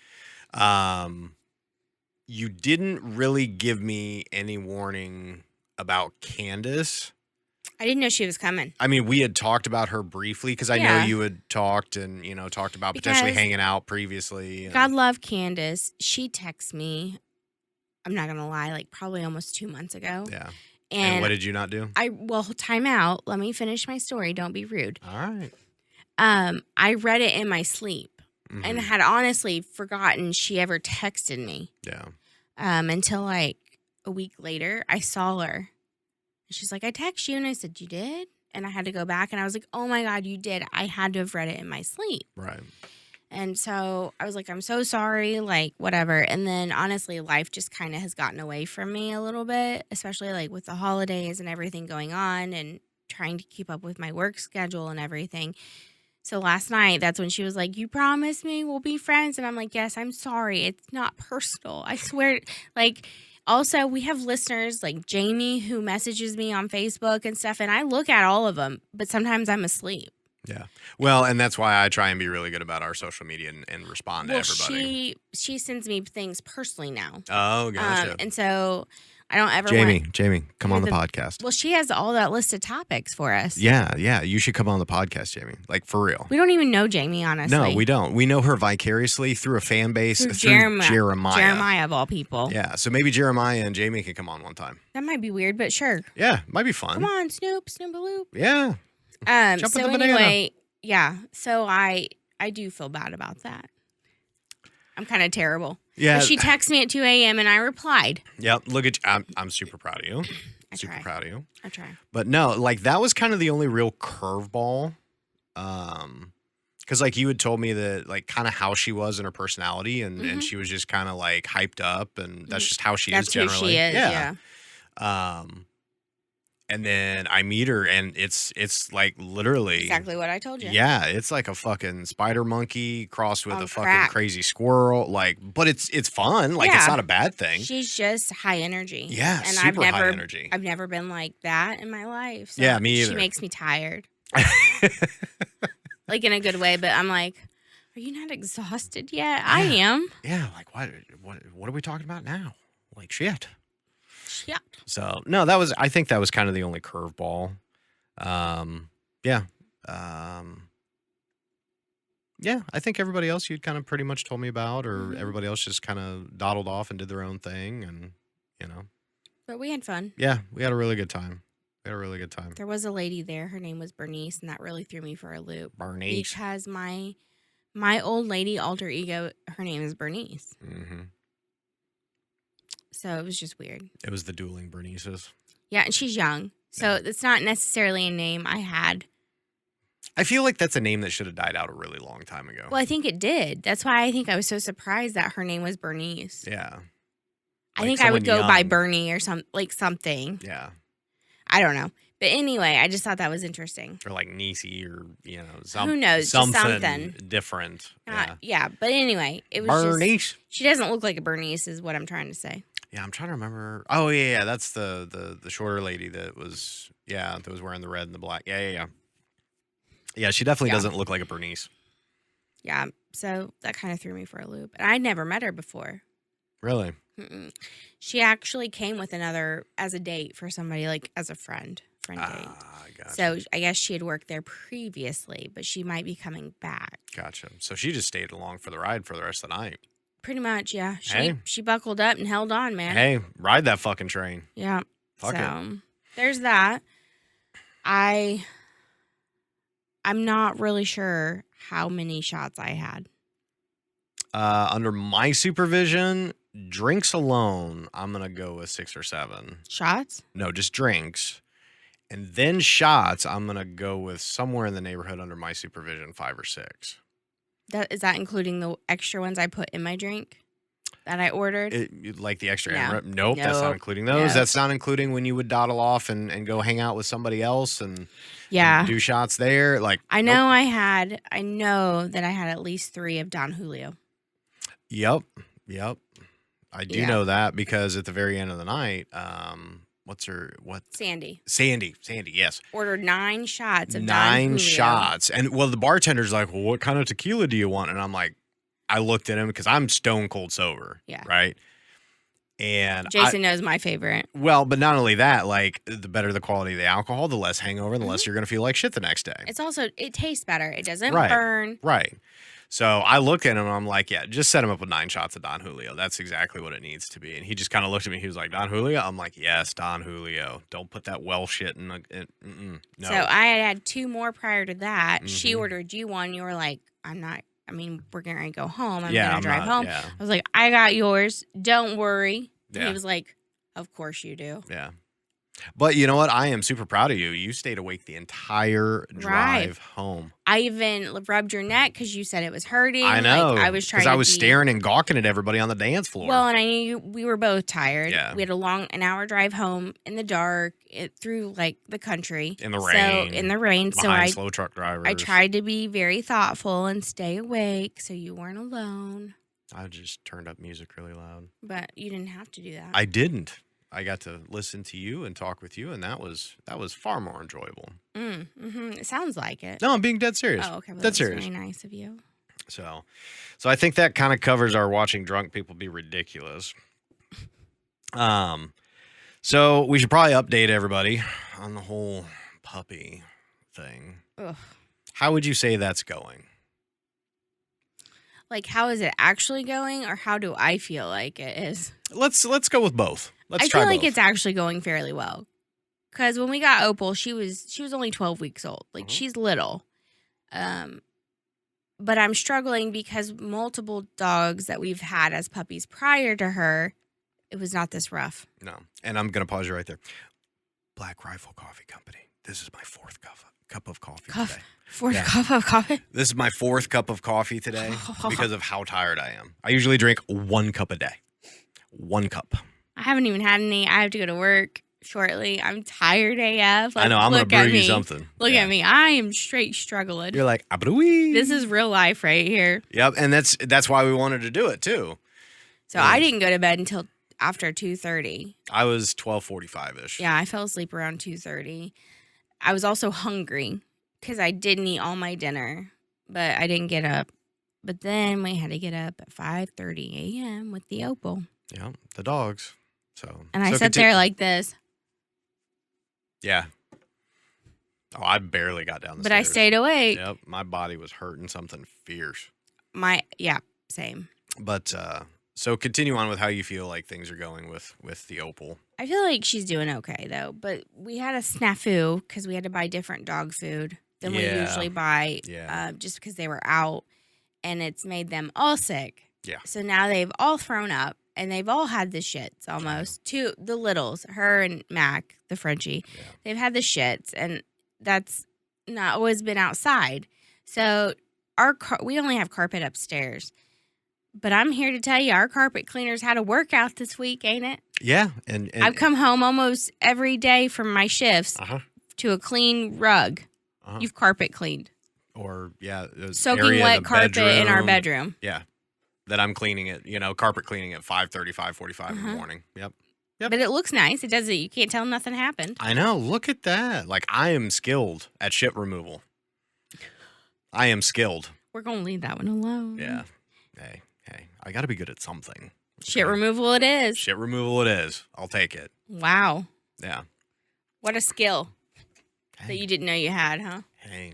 Speaker 3: You didn't really give me any warning about Candace.
Speaker 2: I didn't know she was coming.
Speaker 3: I mean, we had talked about her briefly because I know you had talked and, talked about potentially hanging out previously.
Speaker 2: God love Candace. She texted me, I'm not going to lie, like probably almost 2 months ago.
Speaker 3: Yeah. And what did you not do?
Speaker 2: Time out. Let me finish my story. Don't be rude.
Speaker 3: All right.
Speaker 2: I read it in my sleep and had honestly forgotten she ever texted me.
Speaker 3: Yeah.
Speaker 2: Until like a week later, I saw her. She's like, I text you. And I said, you did? And I had to go back and I was like, oh my God, you did. I had to have read it in my sleep.
Speaker 3: Right.
Speaker 2: And so I was like, I'm so sorry, like whatever. And then honestly, life just kind of has gotten away from me a little bit, especially like with the holidays and everything going on and trying to keep up with my work schedule and everything. So last night, that's when she was like, you promised me we'll be friends. And I'm like, yes, I'm sorry. It's not personal. I swear. Like, also, we have listeners like Jamie who messages me on Facebook and stuff. And I look at all of them, but sometimes I'm asleep.
Speaker 3: Yeah. Well, and that's why I try and be really good about our social media and respond to everybody.
Speaker 2: She sends me things personally now.
Speaker 3: Oh, gotcha.
Speaker 2: And so I don't ever
Speaker 3: Jamie, come on the podcast.
Speaker 2: Well, she has all that list of topics for us.
Speaker 3: Yeah. You should come on the podcast, Jamie. Like, for real.
Speaker 2: We don't even know Jamie, honestly.
Speaker 3: No, we don't. We know her vicariously through a fan base. Through Jeremiah.
Speaker 2: Jeremiah, of all people.
Speaker 3: Yeah, so maybe Jeremiah and Jamie can come on one time.
Speaker 2: That might be weird, but sure.
Speaker 3: Yeah, might be fun.
Speaker 2: Come on, Snoop-a-loop.
Speaker 3: Yeah.
Speaker 2: So anyway, yeah. So I do feel bad about that. I'm kind of terrible.
Speaker 3: Yeah.
Speaker 2: But she texted me at 2 a.m. and I replied.
Speaker 3: Yep. Look at you. I'm super proud of you. Proud of you.
Speaker 2: I try.
Speaker 3: But no, like that was kind of the only real curveball. Because like you had told me that like kind of how she was in her personality and she was just kind of like hyped up and that's just how she is generally.
Speaker 2: That's who she is, yeah.
Speaker 3: And then I meet her and it's like literally
Speaker 2: exactly what I told you.
Speaker 3: Yeah, it's like a fucking spider monkey crossed with a fucking
Speaker 2: crack.
Speaker 3: crazy squirrel. Like, but it's fun. Like it's not a bad thing.
Speaker 2: She's just high energy.
Speaker 3: Yeah,
Speaker 2: and
Speaker 3: super high energy.
Speaker 2: I've never been like that in my life. So
Speaker 3: yeah, me either.
Speaker 2: She makes me tired. Like in a good way, but I'm like, are you not exhausted yet? Yeah. I am.
Speaker 3: Yeah, like what are we talking about now? Like shit.
Speaker 2: Yeah.
Speaker 3: So no, I think that was kind of the only curveball. Yeah. Yeah, I think everybody else you'd kind of pretty much told me about, or everybody else just kind of dawdled off and did their own thing, and
Speaker 2: But we had fun.
Speaker 3: Yeah, we had a really good time.
Speaker 2: There was a lady there. Her name was Bernice, and that really threw me for a loop.
Speaker 3: Bernice.
Speaker 2: Because my old lady alter ego, her name is Bernice.
Speaker 3: Mm-hmm.
Speaker 2: So it was just weird.
Speaker 3: It was the dueling Bernices.
Speaker 2: Yeah, and she's young. So it's not necessarily a name I had
Speaker 3: I feel like that's a name that should have died out a really long time ago.
Speaker 2: Well, I think it did. That's why I think I was so surprised that her name was Bernice.
Speaker 3: Yeah.
Speaker 2: I
Speaker 3: Like
Speaker 2: think I would go
Speaker 3: someone
Speaker 2: by
Speaker 3: young.
Speaker 2: Bernie or something.
Speaker 3: Yeah.
Speaker 2: I don't know. But anyway, I just thought that was interesting.
Speaker 3: Or like Niecy or,
Speaker 2: Who knows? Just something.
Speaker 3: different.
Speaker 2: Yeah. But anyway, it was
Speaker 3: Bernice.
Speaker 2: just, she doesn't look like a Bernice is what I'm trying to say.
Speaker 3: Yeah, I'm trying to remember. Oh, yeah. That's the shorter lady that was wearing the red and the black. Yeah. Yeah, she definitely
Speaker 2: Yeah.
Speaker 3: doesn't look like a Bernice.
Speaker 2: Yeah. So that kind of threw me for a loop. And I'd never met her before.
Speaker 3: Really?
Speaker 2: Mm-mm. She actually came with another as a date for somebody, like as a friend date.
Speaker 3: Gotcha.
Speaker 2: So I guess she had worked there previously, but she might be coming back.
Speaker 3: Gotcha. So she just stayed along for the ride for the rest of the night.
Speaker 2: Pretty much, yeah.
Speaker 3: Hey.
Speaker 2: She buckled up and held on, man.
Speaker 3: Hey, ride that fucking train.
Speaker 2: Yeah.
Speaker 3: Fuck it.
Speaker 2: So there's that. I'm not really sure how many shots I had.
Speaker 3: Under my supervision, drinks alone, I'm going to go with 6 or 7.
Speaker 2: Shots?
Speaker 3: No, just drinks. And then shots, I'm going to go with somewhere in the neighborhood under my supervision, 5 or 6.
Speaker 2: Is that including the extra ones I put in my drink that I ordered?
Speaker 3: Like the extra.
Speaker 2: No.
Speaker 3: Nope, that's not
Speaker 2: Nope.
Speaker 3: including those.
Speaker 2: No.
Speaker 3: That's not including when you would dawdle off and go hang out with somebody else and
Speaker 2: Yeah.
Speaker 3: do shots there. Like
Speaker 2: I
Speaker 3: nope.
Speaker 2: know I know that I had at least 3 of Don Julio.
Speaker 3: Yep. I do
Speaker 2: Yeah.
Speaker 3: know that because at the very end of the night,
Speaker 2: Sandy
Speaker 3: Sandy, yes.
Speaker 2: ordered 9 shots of Don
Speaker 3: 9
Speaker 2: Julio.
Speaker 3: shots. And the bartender's like, well, what kind of tequila do you want? And I'm like, I looked at him because I'm stone cold sober.
Speaker 2: Yeah.
Speaker 3: Right. And
Speaker 2: Jason knows my favorite.
Speaker 3: but not only that, like the better the quality of the alcohol, the less hangover, the less you're going to feel like shit the next day.
Speaker 2: It's also, it tastes better. It doesn't
Speaker 3: Right.
Speaker 2: burn.
Speaker 3: Right. So I look at him and I'm like, yeah, just set him up with 9 shots of Don Julio. That's exactly what it needs to be. And he just kind of looked at me. He was like, Don Julio? I'm like, yes, Don Julio. Don't put that well shit in. No.
Speaker 2: So I had 2 more prior to that. She
Speaker 3: Mhm.
Speaker 2: ordered you one. You were like, we're going to go home. I'm
Speaker 3: Yeah,
Speaker 2: going
Speaker 3: I'm
Speaker 2: to drive
Speaker 3: not-
Speaker 2: home.
Speaker 3: yeah.
Speaker 2: I was like, I got yours. Don't worry. And
Speaker 3: Yeah.
Speaker 2: he was like, of course you do.
Speaker 3: Yeah. But you know what? I am super proud of you. You stayed awake the entire drive home.
Speaker 2: I even rubbed your neck because you said it was hurting.
Speaker 3: I know.
Speaker 2: Like, I was trying
Speaker 3: because I was
Speaker 2: be-
Speaker 3: staring and gawking at everybody on the dance floor.
Speaker 2: Well, and I knew we were both tired.
Speaker 3: Yeah.
Speaker 2: We had an hour drive home in the dark through like the country.
Speaker 3: In the
Speaker 2: So,
Speaker 3: rain.
Speaker 2: in the rain. So
Speaker 3: behind slow truck drivers.
Speaker 2: I tried to be very thoughtful and stay awake so you weren't alone.
Speaker 3: I just turned up music really loud.
Speaker 2: But you didn't have to do that.
Speaker 3: I didn't. I got to listen to you and talk with you, and that was far more enjoyable.
Speaker 2: It sounds like it.
Speaker 3: No, I'm being dead serious.
Speaker 2: Oh, okay. Well,
Speaker 3: Dead
Speaker 2: that's
Speaker 3: serious.
Speaker 2: very nice of you.
Speaker 3: So I think that kind of covers our watching drunk people be ridiculous. So we should probably update everybody on the whole puppy thing.
Speaker 2: Ugh.
Speaker 3: How would you say that's going?
Speaker 2: Like, how is it actually going, or how do I feel like it is?
Speaker 3: Let's go with both. Let's
Speaker 2: I
Speaker 3: try
Speaker 2: feel like
Speaker 3: both.
Speaker 2: it's actually going fairly well. Because when we got Opal, she was only 12 weeks old. Like, she's little. But I'm struggling because multiple dogs that we've had as puppies prior to her, it was not this rough.
Speaker 3: No. And I'm going to pause you right there. Black Rifle Coffee Company. This is my 4th cup of coffee today.
Speaker 2: Fourth
Speaker 3: Yeah.
Speaker 2: cup of coffee?
Speaker 3: This is my 4th cup of coffee today because of how tired I am. I usually drink 1 cup a day. 1 cup.
Speaker 2: I haven't even had any. I have to go to work shortly. I'm tired AF.
Speaker 3: I know. I'm going to brew you something.
Speaker 2: Look
Speaker 3: Yeah.
Speaker 2: at me. I am straight struggling.
Speaker 3: You're like, "Abadooey."
Speaker 2: This is real life right here.
Speaker 3: Yep. And that's why we wanted to do it too.
Speaker 2: So I didn't go to bed until after 2:30.
Speaker 3: I was 12:45-ish.
Speaker 2: Yeah, I fell asleep around 2:30. I was also hungry because I didn't eat all my dinner, but I didn't get up. But then we had to get up at 5:30 a.m. with the Opal.
Speaker 3: Yeah. The dogs. So.
Speaker 2: And I
Speaker 3: so
Speaker 2: sat there like this,
Speaker 3: Yeah. Oh, I barely got down the
Speaker 2: but
Speaker 3: stairs.
Speaker 2: I stayed awake.
Speaker 3: Yep. My body was hurting something fierce.
Speaker 2: Same.
Speaker 3: But so continue on with how you feel like things are going with the Opal.
Speaker 2: I feel like she's doing okay though, but we had a snafu because we had to buy different dog food than we
Speaker 3: Yeah.
Speaker 2: usually buy,
Speaker 3: Yeah.
Speaker 2: just because they were out, and it's made them all sick.
Speaker 3: Yeah.
Speaker 2: So now they've all thrown up, and they've all had the shits almost. The littles, her and Mac, the Frenchie,
Speaker 3: Yeah.
Speaker 2: they've had the shits, and that's not always been outside. So we only have carpet upstairs. But I'm here to tell you, our carpet cleaners had a workout this week, ain't it?
Speaker 3: Yeah. And
Speaker 2: I've come home almost every day from my shifts to a clean rug. You've carpet cleaned.
Speaker 3: Or,
Speaker 2: soaking wet carpet in our bedroom.
Speaker 3: Yeah. That I'm cleaning it, carpet cleaning at 5:30, 5:45 in the morning. Yep.
Speaker 2: But it looks nice. It doesn't. You can't tell nothing happened.
Speaker 3: I know. Look at that. Like, I am skilled at shit removal. I am skilled.
Speaker 2: We're going to leave that one alone.
Speaker 3: Yeah. Hey. I got to be good at something.
Speaker 2: Shit removal it is.
Speaker 3: Shit removal it is. I'll take it.
Speaker 2: Wow.
Speaker 3: Yeah.
Speaker 2: What a skill that you didn't know you had, huh?
Speaker 3: Hey,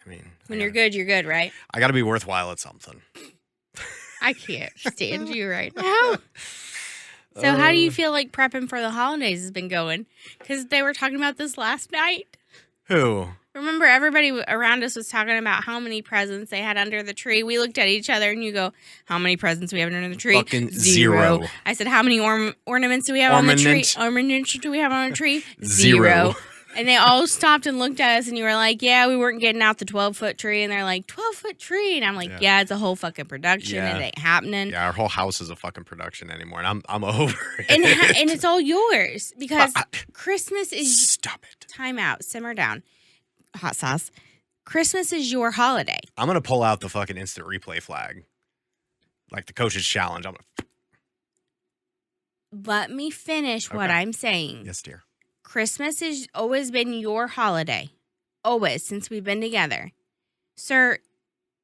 Speaker 3: I mean.
Speaker 2: When you're good, right?
Speaker 3: I got to be worthwhile at something.
Speaker 2: I can't stand you right now. So how do you feel like prepping for the holidays has been going? Because they were talking about this last night.
Speaker 3: Who?
Speaker 2: Remember, everybody around us was talking about how many presents they had under the tree. We looked at each other and you go, how many presents do we have under the tree?
Speaker 3: Fucking zero.
Speaker 2: I said, how many ornaments do we have on the tree? Ornaments do we have on the tree? Zero. And they all stopped and looked at us and you were like, yeah, we weren't getting out the 12-foot tree. And they're like, 12-foot tree? And I'm like, yeah, it's a whole fucking production.
Speaker 3: Yeah.
Speaker 2: It ain't happening.
Speaker 3: Yeah, our whole house is a fucking production anymore. And I'm over it.
Speaker 2: And it's all yours because Christmas is...
Speaker 3: Stop it.
Speaker 2: Time out. Simmer down. Hot sauce. Christmas is your holiday.
Speaker 3: I'm going to pull out the fucking instant replay flag. Like the coach's challenge.
Speaker 2: Let me finish what I'm saying.
Speaker 3: Yes, dear.
Speaker 2: Christmas has always been your holiday. Always, since we've been together. Sir,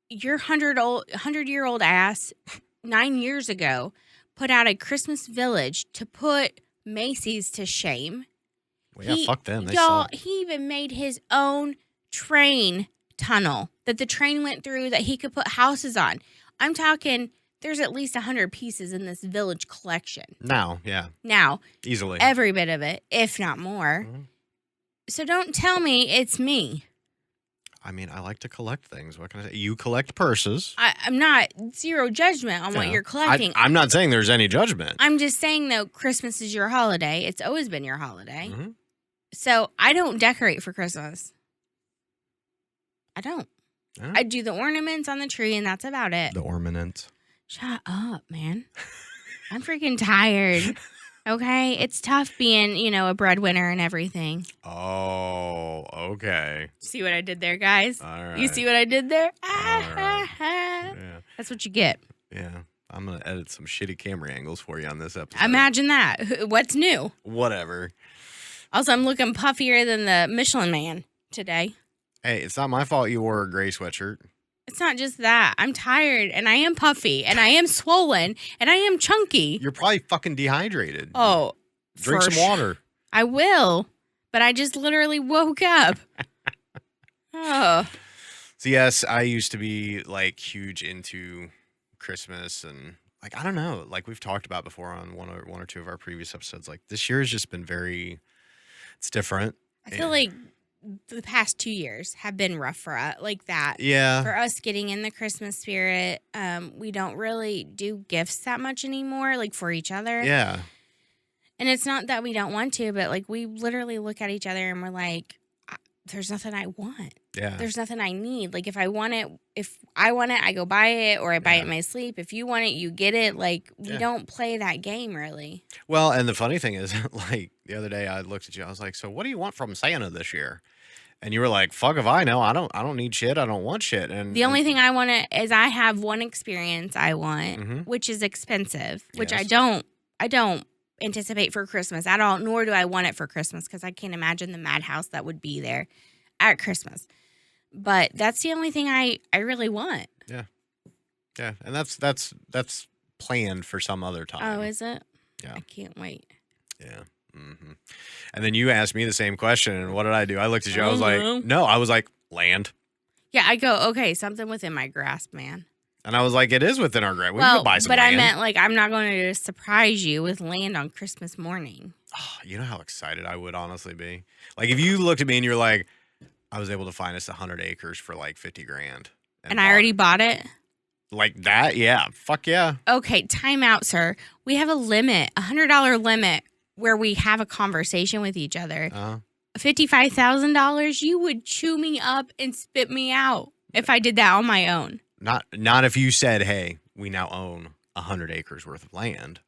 Speaker 2: your 100-year-old ass 9 years ago put out a Christmas village to put Macy's to shame.
Speaker 3: Well, yeah, fuck them. They suck.
Speaker 2: He even made his own train tunnel that the train went through that he could put houses on. I'm talking, there's at least 100 pieces in this village collection.
Speaker 3: Now.
Speaker 2: Easily. Every bit of it, if not more. Mm-hmm. So don't tell me it's me.
Speaker 3: I mean, I like to collect things. What can I say? You collect purses.
Speaker 2: I'm not zero judgment on what you're collecting.
Speaker 3: I'm not saying there's any judgment.
Speaker 2: I'm just saying, though, Christmas is your holiday. It's always been your holiday.
Speaker 3: Mm-hmm.
Speaker 2: So I don't decorate for Christmas. I don't.
Speaker 3: Yeah.
Speaker 2: I do the ornaments on the tree, and that's about it.
Speaker 3: The ornament.
Speaker 2: Shut up, man. I'm freaking tired. Okay? It's tough being, a breadwinner and everything.
Speaker 3: Oh, okay.
Speaker 2: See what I did there, guys?
Speaker 3: All right.
Speaker 2: You see what I did there?
Speaker 3: Right. Yeah.
Speaker 2: That's what you get.
Speaker 3: Yeah. I'm going to edit some shitty camera angles for you on this episode.
Speaker 2: Imagine that. What's new?
Speaker 3: Whatever.
Speaker 2: Also, I'm looking puffier than the Michelin Man today.
Speaker 3: Hey, it's not my fault you wore a gray sweatshirt.
Speaker 2: It's not just that. I'm tired, and I am puffy, and I am swollen, and I am chunky.
Speaker 3: You're probably fucking dehydrated.
Speaker 2: Oh.
Speaker 3: Drink some water.
Speaker 2: I will, but I just literally woke up. Oh.
Speaker 3: So, yes, I used to be, huge into Christmas, and, I don't know. We've talked about before on one or two of our previous episodes. This year has just been it's different.
Speaker 2: I feel like the past 2 years have been rough for us, like that.
Speaker 3: Yeah.
Speaker 2: For us getting in the Christmas spirit, we don't really do gifts that much anymore, for each other.
Speaker 3: Yeah.
Speaker 2: And it's not that we don't want to, but we literally look at each other and we're like, there's nothing I want.
Speaker 3: Yeah.
Speaker 2: There's nothing I need. If I want it, I go buy it or I buy it in my sleep. If you want it, you get it. We don't play that game really.
Speaker 3: Well, and the funny thing is, the other day I looked at you, I was like, so what do you want from Santa this year? And you were like, fuck if I know. I don't need shit. I don't want shit. And
Speaker 2: the only thing I want is I have one experience I want, which is expensive, which I don't anticipate for Christmas at all, nor do I want it for Christmas because I can't imagine the madhouse that would be there at Christmas. But that's the only thing I really want.
Speaker 3: Yeah. Yeah. And that's planned for some other time.
Speaker 2: Oh, is it?
Speaker 3: Yeah.
Speaker 2: I can't wait.
Speaker 3: Yeah. Mm-hmm. And then you asked me the same question, and what did I do? I looked at you. I was like, land.
Speaker 2: Yeah, I go, okay, something within my grasp, man.
Speaker 3: And I was like, it is within our grasp. We can buy some land.
Speaker 2: I meant I'm not going to surprise you with land on Christmas morning.
Speaker 3: Oh, you know how excited I would honestly be? If you looked at me and you're like, I was able to find us 100 acres for $50,000.
Speaker 2: And I already bought it?
Speaker 3: Like that? Yeah. Fuck yeah.
Speaker 2: Okay, time out, sir. We have a limit, $100 limit, where we have a conversation with each other. $55,000, you would chew me up and spit me out if I did that on my own.
Speaker 3: Not if you said, hey, we now own 100 acres worth of land.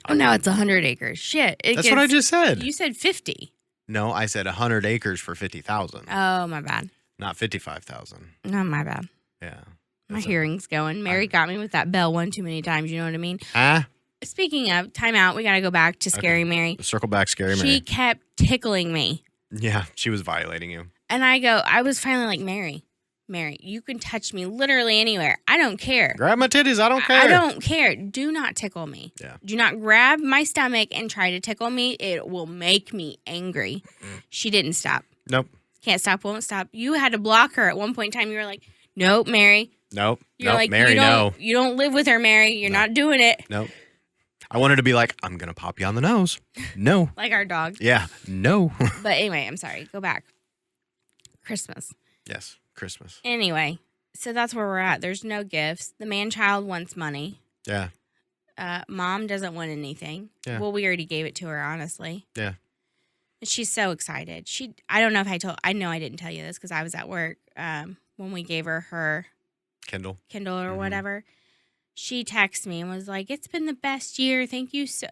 Speaker 2: Oh, now it's 100 acres. Shit.
Speaker 3: That's what I just said.
Speaker 2: You said 50.
Speaker 3: No, I said 100 acres for 50,000.
Speaker 2: Oh, my bad.
Speaker 3: Not 55,000.
Speaker 2: No, my bad.
Speaker 3: Yeah.
Speaker 2: My hearing's going. Mary got me with that bell one too many times. You know what I mean?
Speaker 3: Huh?
Speaker 2: Speaking of, time out. We got to go back to Scary Mary.
Speaker 3: Circle back, Scary Mary.
Speaker 2: She kept tickling me.
Speaker 3: Yeah, she was violating you.
Speaker 2: And I was finally like, Mary, you can touch me literally anywhere. I don't care.
Speaker 3: Grab my titties. I don't care.
Speaker 2: I don't care. Do not tickle me.
Speaker 3: Yeah.
Speaker 2: Do not grab my stomach and try to tickle me. It will make me angry. She didn't stop.
Speaker 3: Nope.
Speaker 2: Can't stop, won't stop. You had to block her at one point in time. You were like, nope, Mary.
Speaker 3: Nope.
Speaker 2: You're
Speaker 3: nope.
Speaker 2: like,
Speaker 3: Mary, no.
Speaker 2: You don't live with her, Mary. You're not doing it.
Speaker 3: Nope. I wanted to be like, I'm going to pop you on the nose. No.
Speaker 2: Like our dog.
Speaker 3: Yeah. No.
Speaker 2: But anyway, I'm sorry. Go back. Christmas.
Speaker 3: Yes. Christmas.
Speaker 2: Anyway, so that's where we're at. There's no gifts. The man-child wants money.
Speaker 3: Yeah.
Speaker 2: Mom doesn't want anything.
Speaker 3: Yeah.
Speaker 2: Well, we already gave it to her, honestly.
Speaker 3: Yeah.
Speaker 2: And she's so excited. I don't know if I know I didn't tell you this because I was at work when we gave her
Speaker 3: Kindle
Speaker 2: or whatever. She texted me and was like, "It's been the best year. Thank you so."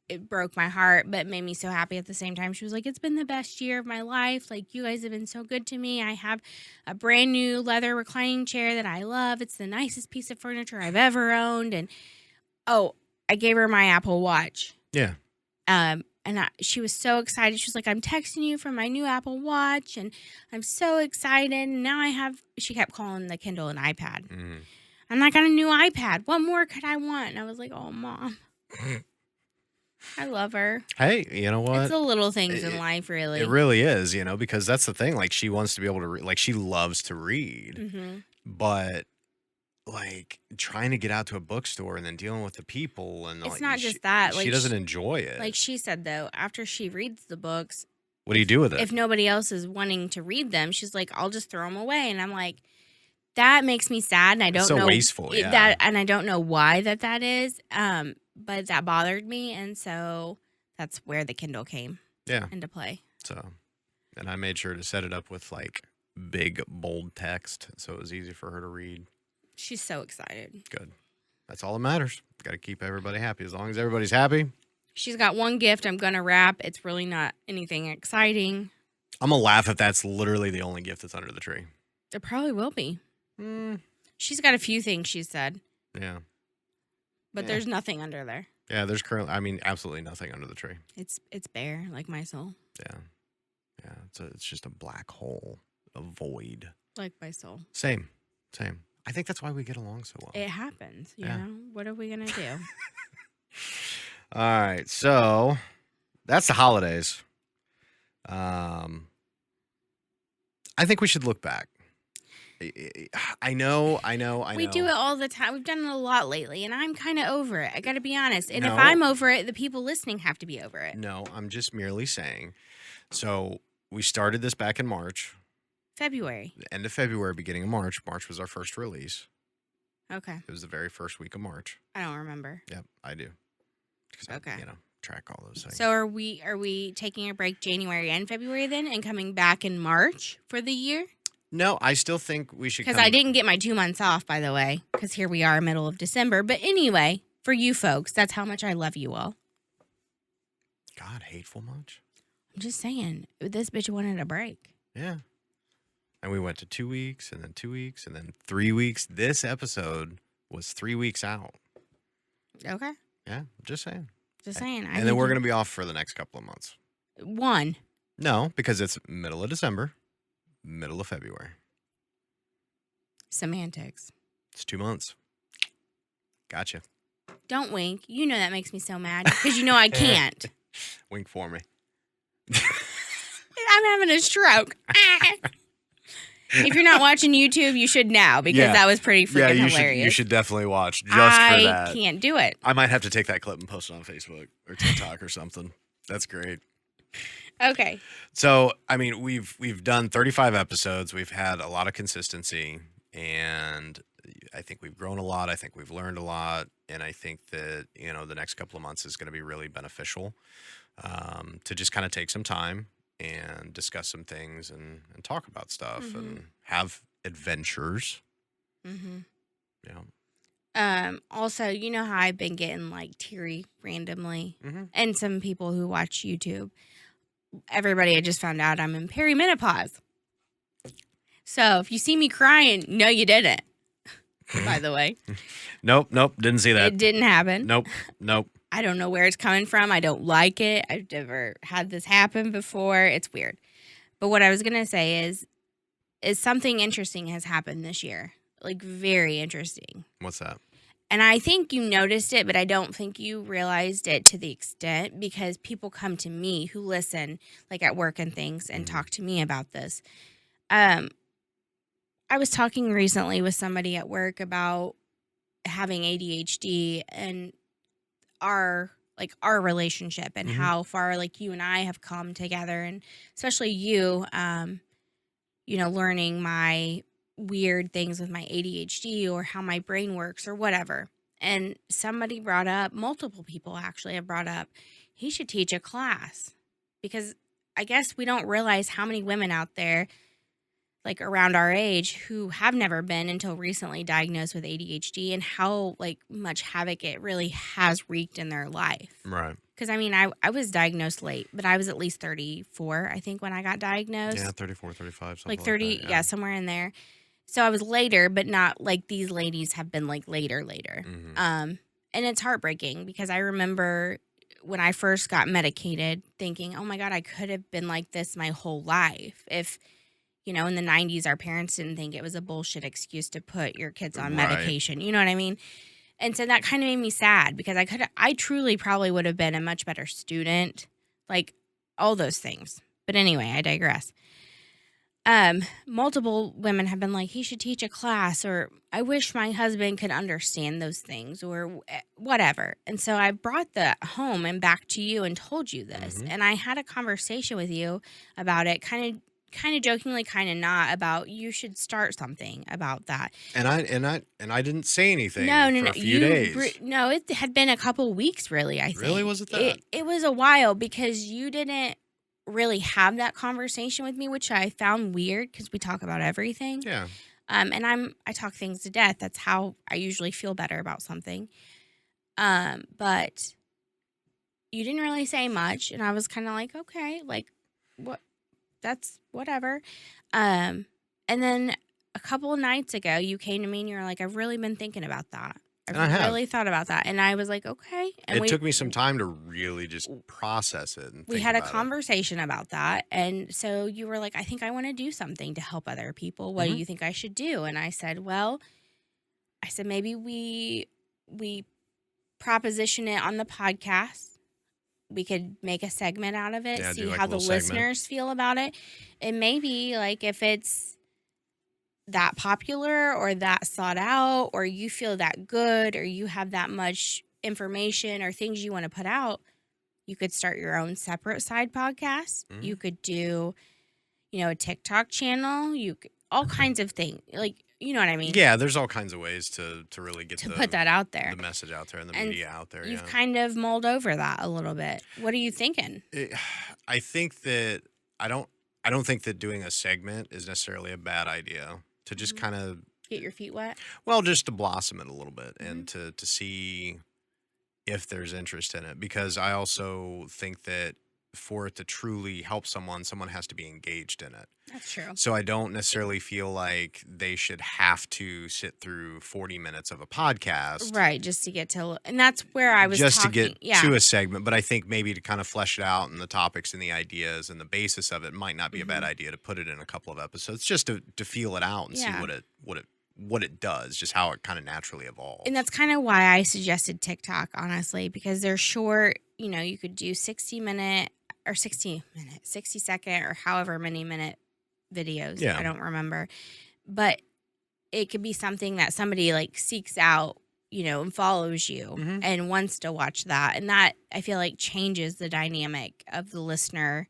Speaker 2: It broke my heart, but made me so happy at the same time. She was like, "It's been the best year of my life. Like, you guys have been so good to me. I have a brand new leather reclining chair that I love. It's the nicest piece of furniture I've ever owned." And I gave her my Apple Watch.
Speaker 3: Yeah.
Speaker 2: She was so excited. She was like, "I'm texting you from my new Apple Watch, and I'm so excited." And now she kept calling the Kindle an iPad.
Speaker 3: Mm.
Speaker 2: And I got a new iPad. What more could I want? And I was like, "Oh, Mom." I love her.
Speaker 3: Hey, you know what?
Speaker 2: It's the little things in life, really.
Speaker 3: It really is, because that's the thing. Like, she wants to be able to read. Like, she loves to read.
Speaker 2: Mm-hmm.
Speaker 3: But, like, trying to get out to a bookstore and then dealing with the people. And
Speaker 2: it's not just that.
Speaker 3: She doesn't enjoy it.
Speaker 2: Like she said, though, after she reads the books.
Speaker 3: What do you do with it?
Speaker 2: If nobody else is wanting to read them, she's like, "I'll just throw them away." And I'm like, that makes me sad. And I don't know.
Speaker 3: So wasteful, yeah.
Speaker 2: And I don't know why that is. But that bothered me. And so that's where the Kindle came into play.
Speaker 3: So, and I made sure to set it up with like big, bold text. So it was easy for her to read.
Speaker 2: She's so excited.
Speaker 3: Good. That's all that matters. Got to keep everybody happy. As long as everybody's happy.
Speaker 2: She's got one gift I'm going to wrap. It's really not anything exciting.
Speaker 3: I'm going to laugh if that's literally the only gift that's under the tree.
Speaker 2: It probably will be. She's got a few things she said.
Speaker 3: Yeah.
Speaker 2: But there's nothing under there.
Speaker 3: Yeah, there's absolutely nothing under the tree.
Speaker 2: It's bare, like my soul.
Speaker 3: Yeah. Yeah, it's just a black hole, a void.
Speaker 2: Like my soul.
Speaker 3: Same. I think that's why we get along so well.
Speaker 2: It happens, you know? What are we going to do?
Speaker 3: All right, so that's the holidays. I think we should look back. I know.
Speaker 2: We do it all the time. We've done it a lot lately, and I'm kind of over it. I got to be honest. And
Speaker 3: No.
Speaker 2: if I'm over it, the people listening have to be over it.
Speaker 3: No, I'm just merely saying. So we started this back in March.
Speaker 2: February.
Speaker 3: The end of February, beginning of March. March was our first release.
Speaker 2: Okay.
Speaker 3: It was the very first week of March.
Speaker 2: I don't remember.
Speaker 3: Yep, I do. 'Cause
Speaker 2: Okay.
Speaker 3: I, track all those things.
Speaker 2: So are we taking a break January and February then and coming back in March for the year?
Speaker 3: No, I still think we should.
Speaker 2: Because I didn't get my 2 months off, by the way, because here we are, middle of December. But anyway, for you folks, that's how much I love you all.
Speaker 3: God, hateful much?
Speaker 2: I'm just saying, this bitch wanted a break.
Speaker 3: Yeah. And we went to 2 weeks, and then 2 weeks, and then 3 weeks. This episode was 3 weeks out.
Speaker 2: Okay.
Speaker 3: Yeah, just saying.
Speaker 2: Just saying.
Speaker 3: And then we're going to be off for the next couple of months.
Speaker 2: One.
Speaker 3: No, because it's middle of December, middle of February.
Speaker 2: Semantics.
Speaker 3: It's 2 months. Gotcha.
Speaker 2: Don't wink. You know that makes me so mad because you know I can't.
Speaker 3: Wink for me.
Speaker 2: I'm having a stroke. If you're not watching YouTube, you should now because that was pretty freaking hilarious.
Speaker 3: You should definitely watch just for that.
Speaker 2: I can't do it.
Speaker 3: I might have to take that clip and post it on Facebook or TikTok or something. That's great.
Speaker 2: Okay.
Speaker 3: So, I mean, we've done 35 episodes. We've had a lot of consistency, and I think we've grown a lot. I think we've learned a lot, and I think that, the next couple of months is going to be really beneficial to just kind of take some time and discuss some things and talk about stuff and have adventures.
Speaker 2: Mm-hmm.
Speaker 3: Yeah.
Speaker 2: Also, you know how I've been getting like teary randomly,
Speaker 3: Mm-hmm.
Speaker 2: and some people who watch YouTube. Everybody, I just found out I'm in perimenopause. So if you see me crying, no, you didn't. By the way,
Speaker 3: Nope. Didn't see that.
Speaker 2: it didn't happen.
Speaker 3: Nope.
Speaker 2: I don't know where it's coming from. I don't like it. I've never had this happen before. It's weird. But what I was gonna say is something interesting has happened this year. Like very interesting.
Speaker 3: What's that?
Speaker 2: And I think you noticed it, but I don't think you realized it to the extent because people come to me who listen, like at work and things, and talk to me about this. I was talking recently with somebody at work about having ADHD and our relationship and how far like you and I have come together, and especially you, learning my weird things with my ADHD or how my brain works or whatever. And somebody brought up, multiple people actually have brought up, he should teach a class because I guess we don't realize how many women out there like around our age who have never been until recently diagnosed with ADHD and how like much havoc it really has wreaked in their life.
Speaker 3: Right.
Speaker 2: Because I mean, I was diagnosed late, but I was at least 34, I think, when I got diagnosed.
Speaker 3: Yeah, 34, 35, something
Speaker 2: like 30,
Speaker 3: like that,
Speaker 2: yeah, somewhere in there. So I was later, but not like these ladies have been like later. And it's heartbreaking because I remember when I first got medicated thinking, oh my God, I could have been like this my whole life. If, in the 90s, our parents didn't think it was a bullshit excuse to put your kids on medication. You know what I mean? And so that kind of made me sad because I truly probably would have been a much better student, like all those things. But anyway, I digress. Multiple women have been like, he should teach a class, or I wish my husband could understand those things, or whatever. And so I brought that home and back to you and told you this. And I had a conversation with you about it, kind of jokingly, kind of not, about you should start something about that.
Speaker 3: And I didn't say anything
Speaker 2: for
Speaker 3: a few days.
Speaker 2: No, it had been a couple weeks, really, I think.
Speaker 3: Really? Was it that?
Speaker 2: It was a while because you didn't really have that conversation with me, which I found weird because we talk about everything.
Speaker 3: Yeah.
Speaker 2: And I talk things to death. That's how I usually feel better about something. But you didn't really say much, and I was kind of like, okay, like what? That's whatever. And then a couple of nights ago, you came to me and you were like, I've really been thinking about that. I've really thought about that. And I was like, okay. And
Speaker 3: it took me some time to really just process it. And
Speaker 2: we had a conversation about that. And so you were like, I think I want to do something to help other people. What do you think I should do? And I said, maybe we proposition it on the podcast. We could make a segment out of it, see how the listeners feel about it. And maybe like if it's that popular or that sought out, or you feel that good, or you have that much information or things you want to put out, you could start your own separate side podcast. You could do, a TikTok channel. You could, all kinds of things. Like, you know what I mean?
Speaker 3: Yeah, there's all kinds of ways to really get
Speaker 2: put that out there,
Speaker 3: the message out there, and the media out there.
Speaker 2: You've kind of mulled over that a little bit. What are you thinking?
Speaker 3: I think that I don't think that doing a segment is necessarily a bad idea. To just kind of
Speaker 2: get your feet wet.
Speaker 3: Well, just to blossom it a little bit and to see if there's interest in it, because I also think that for it to truly help someone has to be engaged in it.
Speaker 2: That's true.
Speaker 3: So I don't necessarily feel like they should have to sit through 40 minutes of a podcast.
Speaker 2: Right, just to get to, and that's where I was
Speaker 3: just talking, to get to a segment. But I think maybe to kind of flesh it out and the topics and the ideas and the basis of it might not be a bad idea to put it in a couple of episodes just to feel it out and see what it does, just how it kind of naturally evolves.
Speaker 2: And that's kind of why I suggested TikTok, honestly, because they're short. You could do 60 second, or however many minute videos.
Speaker 3: Yeah.
Speaker 2: I don't remember. But it could be something that somebody like seeks out, and follows you and wants to watch that. And that, I feel like, changes the dynamic of the listener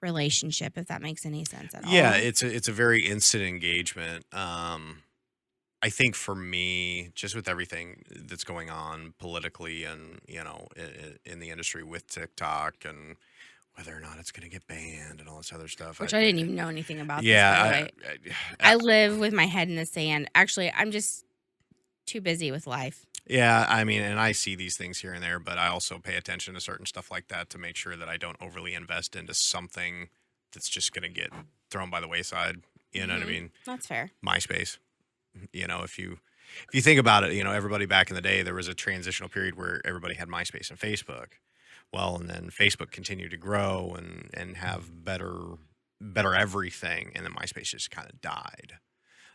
Speaker 2: relationship, if that makes any sense at all.
Speaker 3: Yeah, it's a very instant engagement. I think for me, just with everything that's going on politically and in the industry with TikTok and whether or not it's going to get banned and all this other stuff.
Speaker 2: Which I didn't even know anything about.
Speaker 3: Yeah,
Speaker 2: this, by the way. I live with my head in the sand. Actually, I'm just too busy with life.
Speaker 3: Yeah, I mean, and I see these things here and there, but I also pay attention to certain stuff like that to make sure that I don't overly invest into something that's just going to get thrown by the wayside. You know what I mean?
Speaker 2: That's fair.
Speaker 3: MySpace. You know, if you think about it, you know, everybody back in the day, there was a transitional period where everybody had MySpace and Facebook. Well, and then Facebook continued to grow and have better everything, and then MySpace just kind of died.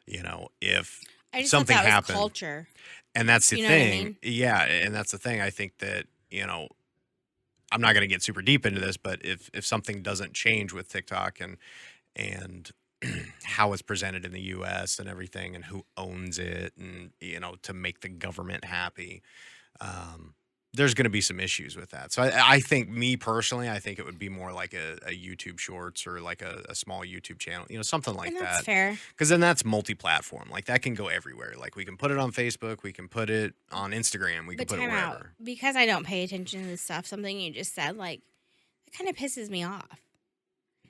Speaker 3: You know, if
Speaker 2: I just
Speaker 3: something
Speaker 2: thought that
Speaker 3: happened,
Speaker 2: was culture.
Speaker 3: and that's the
Speaker 2: You know what I
Speaker 3: thing.
Speaker 2: mean?
Speaker 3: Yeah, and that's the thing. I think that, you know, I'm not going to get super deep into this, but if something doesn't change with TikTok and how it's presented in the U.S. and everything, and who owns it, and, you know, to make the government happy, there's going to be some issues with that. So I think, me personally, I think it would be more like a YouTube Shorts or like a small YouTube channel, you know, something like
Speaker 2: And
Speaker 3: that.
Speaker 2: that's fair.
Speaker 3: Because then that's multi-platform. Like, that can go everywhere. Like, we can put it on Facebook, we can put it on Instagram, we can
Speaker 2: But
Speaker 3: put it
Speaker 2: time out.
Speaker 3: wherever.
Speaker 2: Because I don't pay attention to this stuff, something you just said, like, it kind of pisses me off.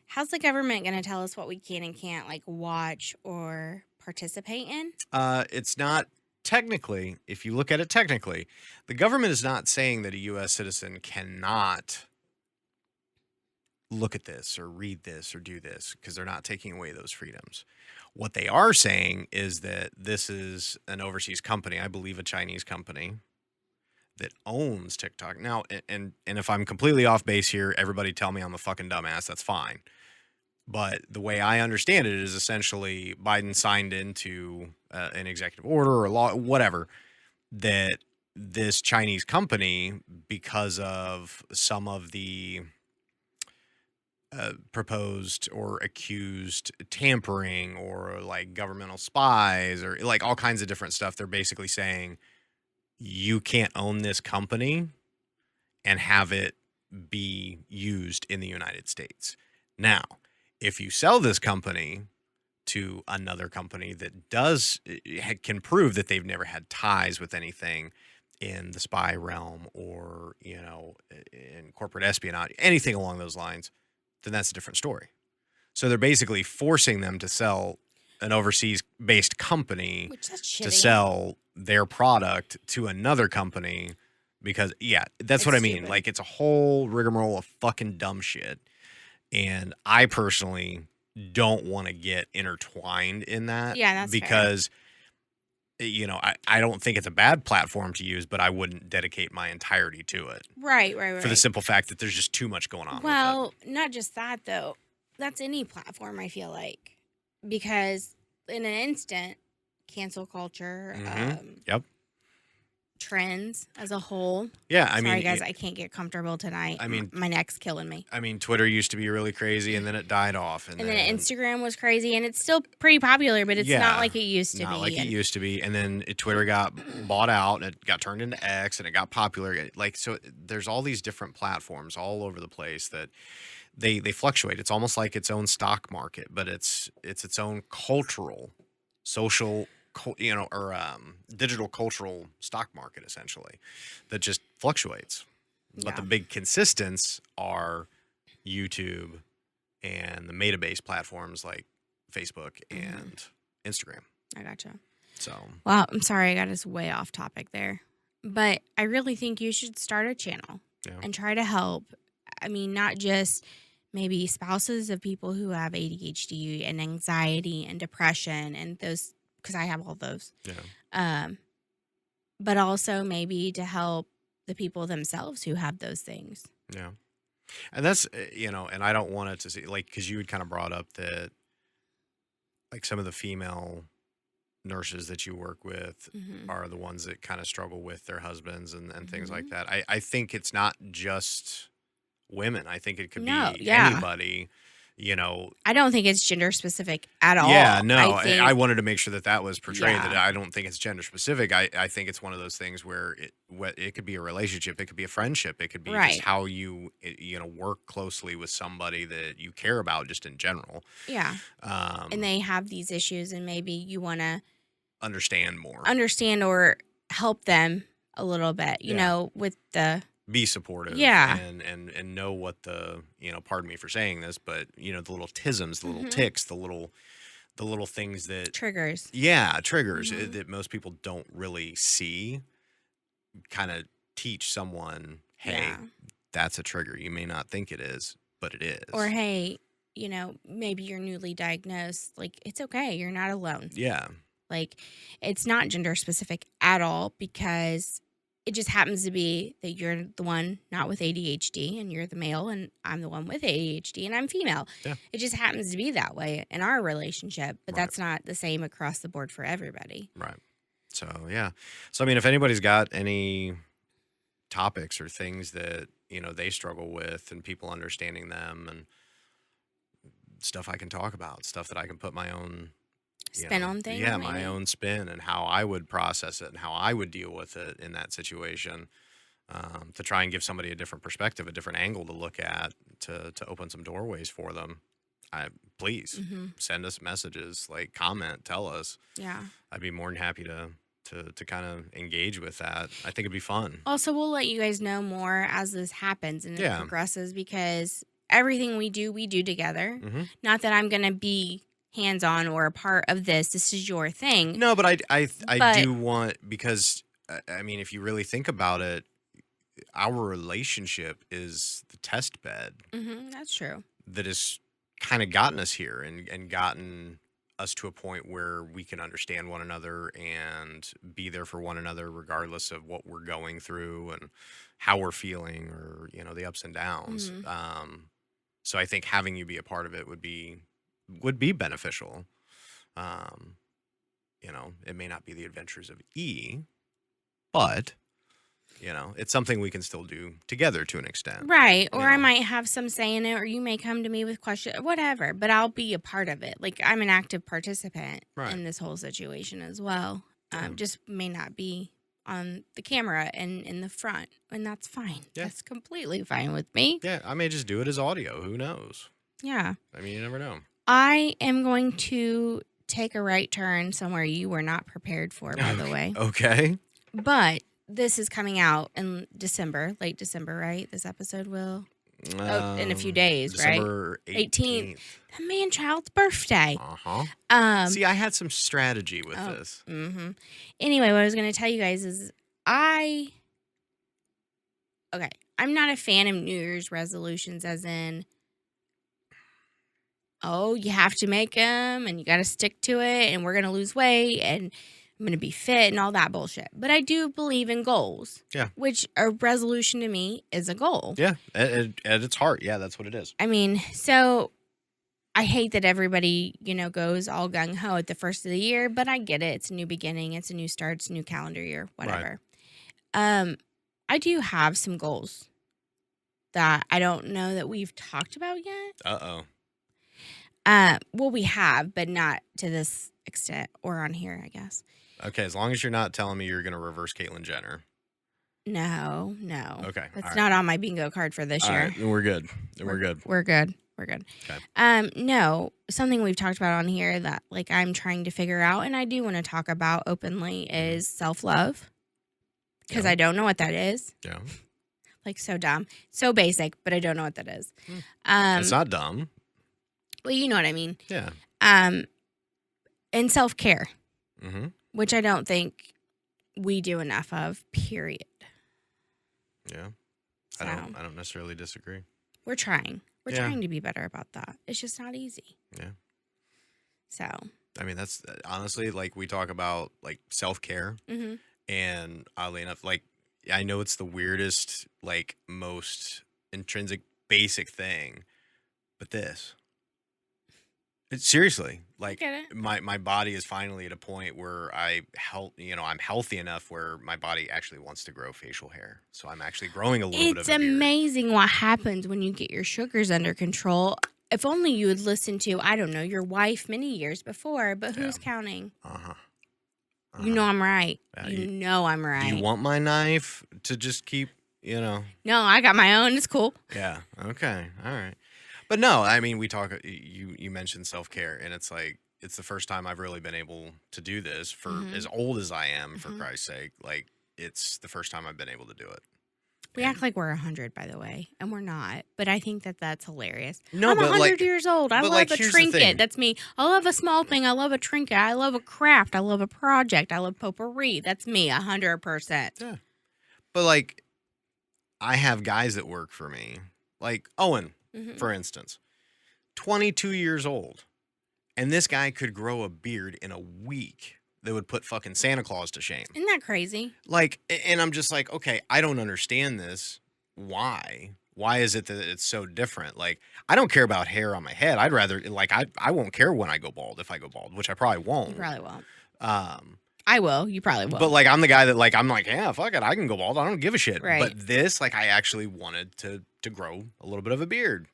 Speaker 2: How's the government going to tell us what we can and can't, like, watch or participate in?
Speaker 3: It's not technically, if you look at it technically, the government is not saying that a U.S. citizen cannot look at this or read this or do this, because they're not taking away those freedoms. What they are saying is that this is an overseas company, I believe a Chinese company, that owns TikTok. Now, and if I'm completely off base here, everybody tell me I'm a fucking dumbass. That's fine. But the way I understand it is essentially Biden signed into an executive order or law, whatever, that this Chinese company, because of some of the proposed or accused tampering or like governmental spies or like all kinds of different stuff, they're basically saying you can't own this company and have it be used in the United States. Now, if you sell this company to another company that can prove that they've never had ties with anything in the spy realm or, you know, in corporate espionage, anything along those lines, then that's a different story. So they're basically forcing them to sell an overseas-based company
Speaker 2: Which that's
Speaker 3: to
Speaker 2: shitty.
Speaker 3: sell their product to another company because, yeah, that's
Speaker 2: It's
Speaker 3: what I mean.
Speaker 2: stupid.
Speaker 3: Like, it's a whole rigmarole of fucking dumb shit. And I personally don't want to get intertwined in that.
Speaker 2: Yeah, that's fair.
Speaker 3: because, you know, I don't think it's a bad platform to use, but I wouldn't dedicate my entirety to it
Speaker 2: Right.
Speaker 3: for the simple fact that there's just too much going on with it.
Speaker 2: Well, not just that, though. That's any platform, I feel like. Because in an instant, cancel culture,
Speaker 3: Yep.
Speaker 2: trends as a whole.
Speaker 3: Yeah,
Speaker 2: Sorry,
Speaker 3: mean,
Speaker 2: guys, I can't get comfortable tonight.
Speaker 3: I mean-
Speaker 2: my neck's killing me.
Speaker 3: I mean, Twitter used to be really crazy, and then it died off,
Speaker 2: And then Instagram was crazy, and it's still pretty popular, but it's
Speaker 3: Yeah,
Speaker 2: not like it used to
Speaker 3: not
Speaker 2: be.
Speaker 3: like it
Speaker 2: And-
Speaker 3: used to be. And then Twitter got bought out, and it got turned into X, and it got popular. Like, so there's all these different platforms all over the place that they fluctuate. It's almost like its own stock market, but it's its own cultural, social, you know, or digital cultural stock market, essentially, that just fluctuates. But
Speaker 2: Yeah.
Speaker 3: the big consistents are YouTube and the meta-based platforms like Facebook and Instagram.
Speaker 2: I gotcha.
Speaker 3: So,
Speaker 2: Well, I'm sorry, I got us way off topic there. But I really think you should start a channel
Speaker 3: Yeah.
Speaker 2: and try to help. I mean, not just maybe spouses of people who have ADHD and anxiety and depression and those, because I have all those.
Speaker 3: yeah.
Speaker 2: But also maybe to help the people themselves who have those things.
Speaker 3: Yeah. And that's, you know, and I don't want it to see, like, because you had kind of brought up that, like, some of the female nurses that you work with
Speaker 2: Mhm.
Speaker 3: are the ones that kind of struggle with their husbands and things like
Speaker 2: Mhm.
Speaker 3: that. I think it's not just women. I think it could
Speaker 2: No,
Speaker 3: be
Speaker 2: yeah.
Speaker 3: anybody, you know.
Speaker 2: I don't think it's gender specific at all.
Speaker 3: Yeah, no,
Speaker 2: I think,
Speaker 3: I wanted to make sure that was portrayed, that
Speaker 2: Yeah.
Speaker 3: I don't think it's gender specific. I think it's one of those things where it could be a relationship, it could be a friendship, it could be
Speaker 2: Right.
Speaker 3: just how you work closely with somebody that you care about just in general.
Speaker 2: yeah.
Speaker 3: Um,
Speaker 2: And they have these issues, and maybe you want to
Speaker 3: understand more.
Speaker 2: understand or help them a little bit, you
Speaker 3: Yeah.
Speaker 2: know, with the
Speaker 3: be supportive.
Speaker 2: Yeah.
Speaker 3: And know what the, pardon me for saying this, but the little tisms, the little
Speaker 2: Mhm.
Speaker 3: ticks, the little things that
Speaker 2: Triggers.
Speaker 3: triggers
Speaker 2: Mhm.
Speaker 3: that most people don't really see, kind of teach someone, hey,
Speaker 2: Yeah.
Speaker 3: that's a trigger. You may not think it is, but it is.
Speaker 2: Or, hey, maybe you're newly diagnosed. Like, it's okay. You're not alone.
Speaker 3: Yeah.
Speaker 2: Like, it's not gender specific at all, because it just happens to be that you're the one not with ADHD and you're the male, and I'm the one with ADHD and I'm female.
Speaker 3: Yeah.
Speaker 2: It just happens to be that way in our relationship, but
Speaker 3: Right.
Speaker 2: that's not the same across the board for everybody.
Speaker 3: Right. So, yeah. So, I mean, if anybody's got any topics or things that, they struggle with, and people understanding them, and stuff I can talk about, stuff that I can put my own
Speaker 2: Spin on things.
Speaker 3: yeah,
Speaker 2: maybe?
Speaker 3: my own spin, and how I would process it and how I would deal with it in that situation, to try and give somebody a different perspective, a different angle to look at, to open some doorways for them. Please
Speaker 2: Mhm.
Speaker 3: send us messages, like, comment, tell us.
Speaker 2: Yeah.
Speaker 3: I'd be more than happy to kind of engage with that. I think it'd be fun.
Speaker 2: Also, we'll let you guys know more as this happens and it
Speaker 3: Yeah.
Speaker 2: progresses, because everything we do together.
Speaker 3: Hmm.
Speaker 2: Not that I'm going to be hands-on or a part of this. This is your thing.
Speaker 3: No, but I
Speaker 2: But-
Speaker 3: do want, because I mean, if you really think about it, our relationship is the test bed
Speaker 2: That's true.
Speaker 3: that has kind of gotten us here, and gotten us to a point where we can understand one another and be there for one another, regardless of what we're going through and how we're feeling, or the ups and downs. So I think having you be a part of it would be beneficial. It may not be the adventures of E, but it's something we can still do together to an extent.
Speaker 2: Right. Or I
Speaker 3: Yeah.
Speaker 2: might have some say in it, or you may come to me with questions, whatever, but I'll be a part of it. Like, I'm an active participant
Speaker 3: Right.
Speaker 2: in this whole situation as well.
Speaker 3: Yeah.
Speaker 2: Just may not be on the camera and in the front, and that's fine.
Speaker 3: Yeah.
Speaker 2: That's completely fine with me.
Speaker 3: Yeah, I may just do it as audio. Who knows?
Speaker 2: Yeah.
Speaker 3: I mean, you never know.
Speaker 2: I am going to take a right turn somewhere you were not prepared for, by the way.
Speaker 3: Okay.
Speaker 2: But this is coming out in December, late December, right? This episode will. In a few days, right?
Speaker 3: December
Speaker 2: 18th. The man-child's birthday.
Speaker 3: Uh-huh. See, I had some strategy with this.
Speaker 2: Anyway, what I was going to tell you guys is I'm not a fan of New Year's resolutions, as in, oh, you have to make them and you got to stick to it, and we're going to lose weight and I'm going to be fit and all that bullshit. But I do believe in goals.
Speaker 3: Yeah.
Speaker 2: Which a resolution to me is a goal.
Speaker 3: Yeah, at its heart. Yeah, that's what it is.
Speaker 2: I mean, so I hate that everybody, goes all gung-ho at the first of the year, but I get it. It's a new beginning. It's a new start. It's a new calendar year, whatever. I do have some goals that I don't know that we've talked about yet.
Speaker 3: Uh-oh.
Speaker 2: Well, we have, but not to this extent, or on here, I guess.
Speaker 3: Okay, as long as you're not telling me you're going to reverse Caitlyn Jenner.
Speaker 2: No.
Speaker 3: Okay.
Speaker 2: That's
Speaker 3: all right.
Speaker 2: not on my bingo card for this
Speaker 3: All
Speaker 2: year.
Speaker 3: right, we're good. We're good.
Speaker 2: We're good.
Speaker 3: Okay.
Speaker 2: No, something we've talked about on here that, like, I'm trying to figure out, and I do want to talk about openly, is self-love. Because
Speaker 3: Yeah.
Speaker 2: I don't know what that is.
Speaker 3: Yeah.
Speaker 2: Like, so dumb. So basic, but I don't know what that is.
Speaker 3: It's not dumb.
Speaker 2: Well, you know what I mean.
Speaker 3: Yeah.
Speaker 2: And self-care,
Speaker 3: Mm-hmm.
Speaker 2: which I don't think we do enough of, period.
Speaker 3: Yeah.
Speaker 2: So,
Speaker 3: I don't necessarily disagree.
Speaker 2: we're trying. We're
Speaker 3: Yeah.
Speaker 2: trying to be better about that. It's just not easy.
Speaker 3: Yeah.
Speaker 2: So,
Speaker 3: I mean, that's honestly, like, we talk about, like, self-care,
Speaker 2: mhm.
Speaker 3: and oddly enough, like, I know it's the weirdest, like, most intrinsic basic thing, but seriously, like,
Speaker 2: get it.
Speaker 3: my body is finally at a point where I'm healthy enough where my body actually wants to grow facial hair. So I'm actually growing a little bit
Speaker 2: It's
Speaker 3: of a beard.
Speaker 2: amazing what happens when you get your sugars under control. If only you would listen to, I don't know, your wife many years before, but who's
Speaker 3: Yeah.
Speaker 2: counting?
Speaker 3: Uh-huh.
Speaker 2: You know I'm right.
Speaker 3: Yeah,
Speaker 2: you know I'm right.
Speaker 3: Do you want my knife to just keep,
Speaker 2: No, I got my own. It's cool.
Speaker 3: Yeah. Okay. All right. But no, I mean, you mentioned self-care, and it's like, it's the first time I've really been able to do this for
Speaker 2: Mhm.
Speaker 3: as old as I am, for
Speaker 2: Mhm.
Speaker 3: Christ's sake. Like, it's the first time I've been able to do it.
Speaker 2: We act like we're 100, by the way, and we're not. But I think that that's hilarious.
Speaker 3: No,
Speaker 2: I'm
Speaker 3: but
Speaker 2: 100 years old. I love a
Speaker 3: here's the thing.
Speaker 2: trinket. That's me. I love a small thing. I love a trinket. I love a craft. I love a project. I love potpourri. That's me, 100%.
Speaker 3: Yeah. But like, I have guys that work for me, like Owen, for instance, 22 years old, and this guy could grow a beard in a week that would put fucking Santa Claus to shame.
Speaker 2: Isn't that crazy?
Speaker 3: Like, and I'm just like, okay, I don't understand this. Why? Why is it that it's so different? Like, I don't care about hair on my head. I'd rather, like, I won't care when I go bald if I go bald, which I probably won't.
Speaker 2: You probably won't.
Speaker 3: I
Speaker 2: will. You probably will.
Speaker 3: But, like, I'm the guy that, like, I'm like, yeah, fuck it. I can go bald. I don't give a shit.
Speaker 2: Right.
Speaker 3: But this, like, I actually wanted to grow a little bit of a beard.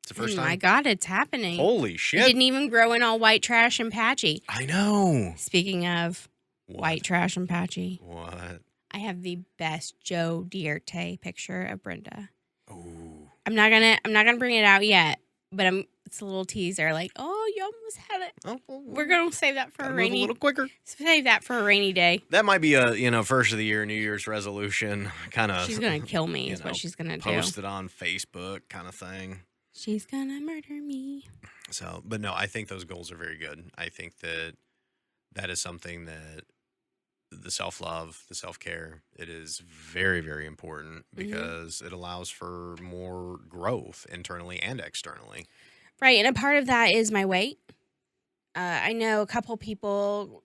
Speaker 3: It's the first time.
Speaker 2: My God, it's happening.
Speaker 3: Holy shit.
Speaker 2: It didn't even grow in all white trash and patchy.
Speaker 3: I know.
Speaker 2: Speaking of white trash and patchy.
Speaker 3: What?
Speaker 2: I have the best Joe Dierte picture of Brenda.
Speaker 3: Ooh.
Speaker 2: I'm not gonna bring it out yet, but it's a little teaser. Like, oh, you almost had it.
Speaker 3: Oh,
Speaker 2: We're gonna save that for a rainy.
Speaker 3: A little quicker.
Speaker 2: Save that for a rainy day.
Speaker 3: That might be a first of the year New Year's resolution kind of.
Speaker 2: She's gonna kill me. Is what she's gonna do.
Speaker 3: Post it on Facebook, kind of thing.
Speaker 2: She's gonna murder me.
Speaker 3: So, but no, I think those goals are very good. I think that is something that the self-love, the self-care, it is very, very important because it allows for more growth internally and externally.
Speaker 2: Right. And a part of that is my weight. I know a couple people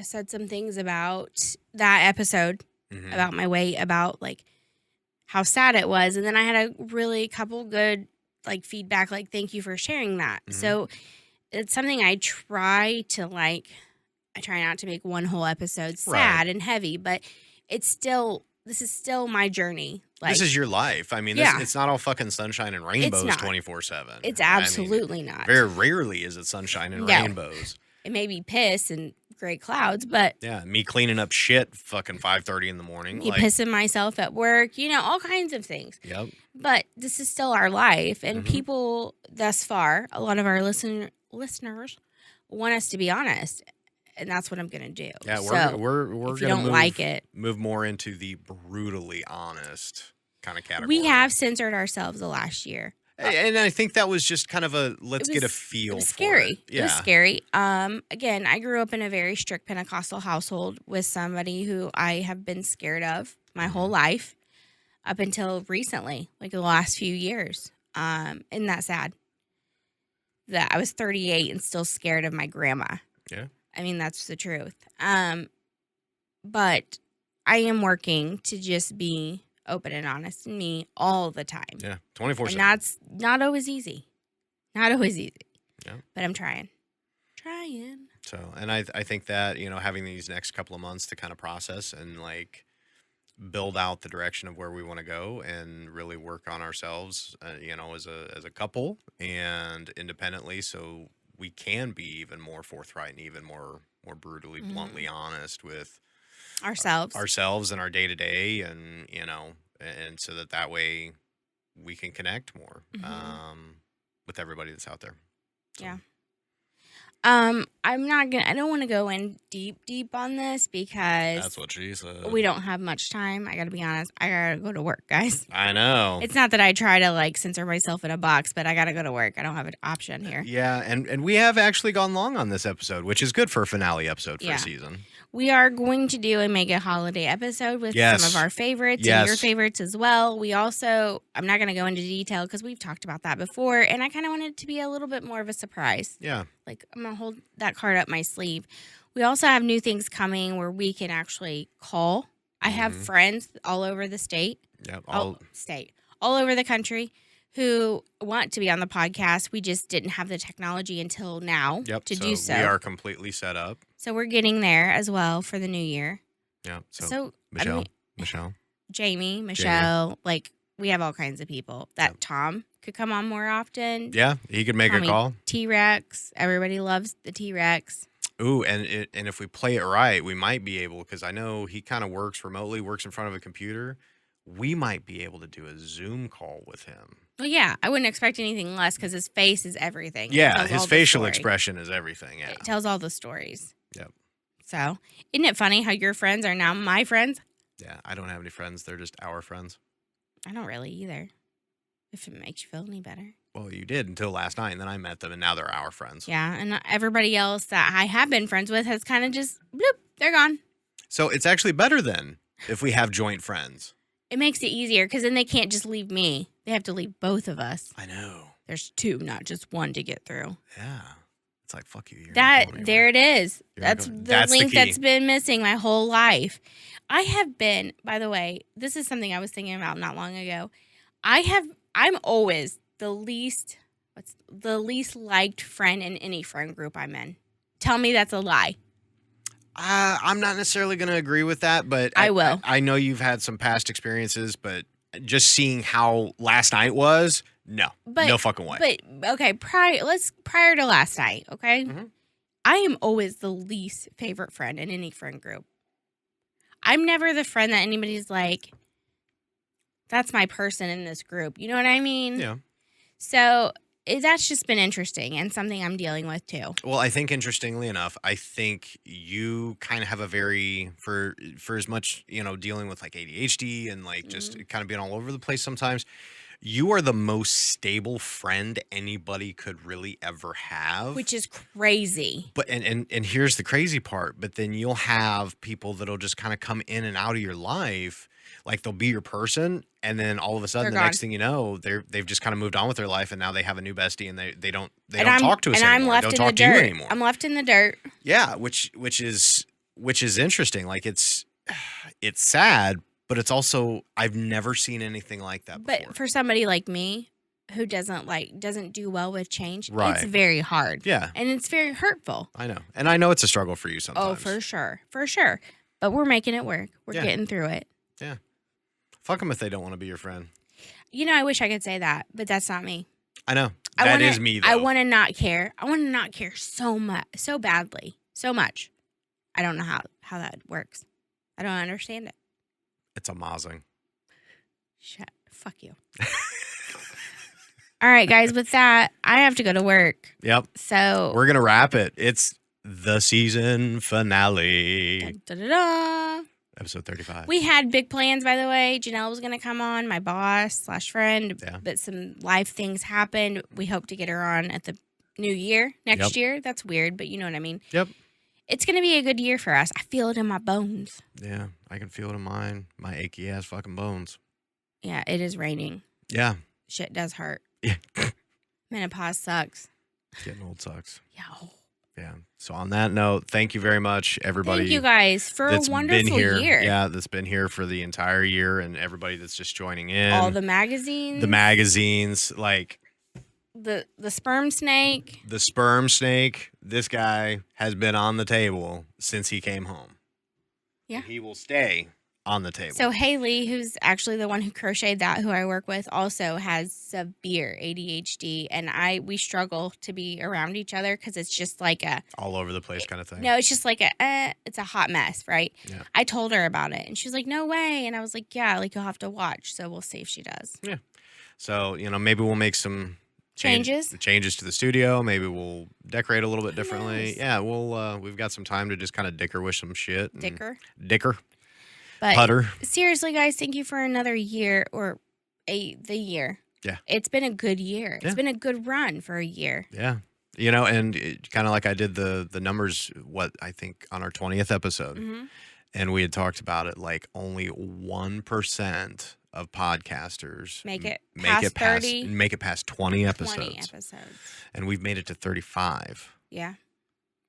Speaker 2: said some things about that episode, about my weight, about like how sad it was. And then I had a couple good like feedback, like, thank you for sharing that. So it's something I try not to make one whole episode sad and heavy, but this is still my journey. Like, this
Speaker 3: is your life. I mean, it's not all fucking sunshine and rainbows 24/7.
Speaker 2: It's absolutely not.
Speaker 3: Very rarely is it sunshine and rainbows.
Speaker 2: It may be piss and gray clouds, but
Speaker 3: yeah, me cleaning up shit fucking 5:30 in the morning.
Speaker 2: Me pissing myself at work, all kinds of things.
Speaker 3: Yep.
Speaker 2: But this is still our life, and people thus far, a lot of our listeners want us to be honest. And that's what I'm gonna do.
Speaker 3: Yeah, we're gonna move more into the brutally honest kind of category.
Speaker 2: We have censored ourselves the last year,
Speaker 3: and I think that was just kind of let's get a feel.
Speaker 2: It was scary.
Speaker 3: It. Yeah.
Speaker 2: It was scary. Again, I grew up in a very strict Pentecostal household with somebody who I have been scared of my whole life, up until recently, like the last few years. Isn't that sad? That I was 38 and still scared of my grandma.
Speaker 3: Yeah.
Speaker 2: I mean, that's the truth. But I am working to just be open and honest in me all the time.
Speaker 3: Yeah, 24/7.
Speaker 2: And that's not always easy. Not always easy.
Speaker 3: Yeah.
Speaker 2: But I'm trying.
Speaker 3: So, and I think that, having these next couple of months to kind of process and like build out the direction of where we want to go and really work on ourselves, as a couple and independently, so we can be even more forthright and even more brutally, bluntly honest with ourselves and our day to day, and and so that way we can connect more with everybody that's out there. So.
Speaker 2: Yeah. I don't want to go in deep on this because
Speaker 3: that's what she said.
Speaker 2: We don't have much time. I got to be honest. I got to go to work, guys.
Speaker 3: I know.
Speaker 2: It's not that I try to like censor myself in a box, but I got to go to work. I don't have an option here.
Speaker 3: Yeah. And we have actually gone long on this episode, which is good for a finale episode for a season.
Speaker 2: We are going to do a mega holiday episode with some of our favorites and your favorites as well. We also, I'm not going to go into detail because we've talked about that before, and I kind of wanted it to be a little bit more of a surprise.
Speaker 3: Yeah.
Speaker 2: Like, I'm going to hold that card up my sleeve. We also have new things coming where we can actually call. I have friends all over the state.
Speaker 3: Yep.
Speaker 2: All over the country who want to be on the podcast. We just didn't have the technology until now to do so.
Speaker 3: We are completely set up.
Speaker 2: So we're getting there as well for the new year.
Speaker 3: Yeah.
Speaker 2: So
Speaker 3: Michelle.
Speaker 2: Jamie, Michelle, like we have all kinds of people. That Tom could come on more often.
Speaker 3: Yeah, he could make a call.
Speaker 2: T-Rex. Everybody loves the T-Rex.
Speaker 3: Ooh, and if we play it right, we might be able, because I know he kind of works remotely, works in front of a computer. We might be able to do a Zoom call with him.
Speaker 2: Well, yeah, I wouldn't expect anything less because his face is everything.
Speaker 3: Yeah, his facial expression is everything. Yeah,
Speaker 2: it tells all the stories.
Speaker 3: Yep.
Speaker 2: So, isn't it funny how your friends are now my friends?
Speaker 3: Yeah, I don't have any friends. They're just our friends.
Speaker 2: I don't really either. If it makes you feel any better.
Speaker 3: Well, you did until last night, and then I met them, and now they're our friends.
Speaker 2: Yeah, and everybody else that I have been friends with has kind of just, bloop, they're gone.
Speaker 3: So it's actually better then if we have joint friends.
Speaker 2: It makes it easier because then they can't just leave me. They have to leave both of us.
Speaker 3: I know.
Speaker 2: There's two, not just one to get through.
Speaker 3: Yeah. It's like, fuck you.
Speaker 2: There it is. That's the link
Speaker 3: key.
Speaker 2: that's been missing my whole life. I have been, by the way, this is something I was thinking about not long ago. I'm always the least liked friend in any friend group I'm in. Tell me that's a lie.
Speaker 3: I'm not necessarily going to agree with that, but
Speaker 2: I will.
Speaker 3: I know you've had some past experiences, but just seeing how last night was, no fucking way.
Speaker 2: But okay, prior to last night, okay,
Speaker 3: Mhm.
Speaker 2: I am always the least favorite friend in any friend group. I'm never the friend that anybody's like, that's my person in this group. You know what I mean?
Speaker 3: Yeah.
Speaker 2: So that's just been interesting and something I'm dealing with too.
Speaker 3: Well, I think interestingly enough, I think you kind of have a very for as much, dealing with like ADHD and like just kind of being all over the place sometimes, you are the most stable friend anybody could really ever have.
Speaker 2: Which is crazy.
Speaker 3: But and here's the crazy part, but then you'll have people that'll just kind of come in and out of your life. Like they'll be your person, and then all of a sudden,
Speaker 2: They're
Speaker 3: the
Speaker 2: gone.
Speaker 3: next thing you know, they've just kind of moved on with their life, and now they have a new bestie, and they don't
Speaker 2: I'm-
Speaker 3: talk to us
Speaker 2: and
Speaker 3: anymore.
Speaker 2: I'm left
Speaker 3: Don't
Speaker 2: in
Speaker 3: talk
Speaker 2: the
Speaker 3: to you
Speaker 2: dirt.
Speaker 3: anymore.
Speaker 2: I'm left in the dirt.
Speaker 3: Yeah, which is interesting. Like it's sad, but it's also I've never seen anything like that before.
Speaker 2: But for somebody like me who doesn't do well with change,
Speaker 3: Right.
Speaker 2: it's very hard.
Speaker 3: Yeah,
Speaker 2: And it's very hurtful.
Speaker 3: I know, and I know it's a struggle for you sometimes.
Speaker 2: Oh, for sure. For sure. But we're making it work. We're
Speaker 3: Yeah.
Speaker 2: getting through it.
Speaker 3: Fuck them if they don't want to be your friend.
Speaker 2: I wish I could say that, but that's not me.
Speaker 3: I know
Speaker 2: I
Speaker 3: that
Speaker 2: wanna-
Speaker 3: is me. Though.
Speaker 2: I want to not care. I want to not care so much, so badly, so much. I don't know how that works. I don't understand it.
Speaker 3: It's amazing.
Speaker 2: Fuck you. All right, guys, with that, I have to go to work.
Speaker 3: Yep,
Speaker 2: So,
Speaker 3: we're gonna wrap it. It's the season finale,
Speaker 2: da-da-da.
Speaker 3: episode 35.
Speaker 2: We had big plans, by the way. Janelle was going to come on, my boss / friend,
Speaker 3: Yeah.
Speaker 2: but some life things happened. We hope to get her on at the new year, next year. That's weird, but you know what I mean.
Speaker 3: Yep.
Speaker 2: It's going to be a good year for us. I feel it in my bones.
Speaker 3: Yeah, I can feel it in my achy ass fucking bones.
Speaker 2: Yeah, it is raining.
Speaker 3: Yeah.
Speaker 2: Shit does hurt.
Speaker 3: Yeah.
Speaker 2: Menopause sucks.
Speaker 3: Getting old sucks.
Speaker 2: Yeah.
Speaker 3: Yeah. So on that note, thank you very much, everybody.
Speaker 2: Thank you guys for a
Speaker 3: that's
Speaker 2: wonderful
Speaker 3: been here.
Speaker 2: year.
Speaker 3: Yeah, that's been here for the entire year, and everybody that's just joining in.
Speaker 2: All the magazines.
Speaker 3: the magazines, like
Speaker 2: The sperm snake.
Speaker 3: the sperm snake. This guy has been on the table since he came home.
Speaker 2: Yeah.
Speaker 3: And he will stay on the table.
Speaker 2: So Haley, who's actually the one who crocheted that, who I work with, also has severe ADHD, and we struggle to be around each other because it's just like
Speaker 3: all over the place kind of thing.
Speaker 2: it's just like it's a hot mess, right?
Speaker 3: Yeah.
Speaker 2: I told her about it, and she was like, "No way," and I was like, "Yeah, like you'll have to watch." So we'll see if she does.
Speaker 3: So maybe we'll make some
Speaker 2: Changes
Speaker 3: to the studio. Maybe we'll decorate a little bit
Speaker 2: Who
Speaker 3: differently.
Speaker 2: knows?
Speaker 3: Yeah, we've got some time to just kind of dicker with some shit. and
Speaker 2: Dicker. But
Speaker 3: Putter.
Speaker 2: seriously, guys, thank you for another year or the year.
Speaker 3: Yeah.
Speaker 2: It's been a good year.
Speaker 3: Yeah.
Speaker 2: It's been a good run for a year.
Speaker 3: Yeah. And kind of like I did the numbers, I think on our 20th episode,
Speaker 2: Mm-hmm.
Speaker 3: and we had talked about it, like only 1% of podcasters
Speaker 2: Make it
Speaker 3: make
Speaker 2: past 30.
Speaker 3: make it past 20 episodes.
Speaker 2: 20 episodes.
Speaker 3: And we've made it to 35.
Speaker 2: Yeah.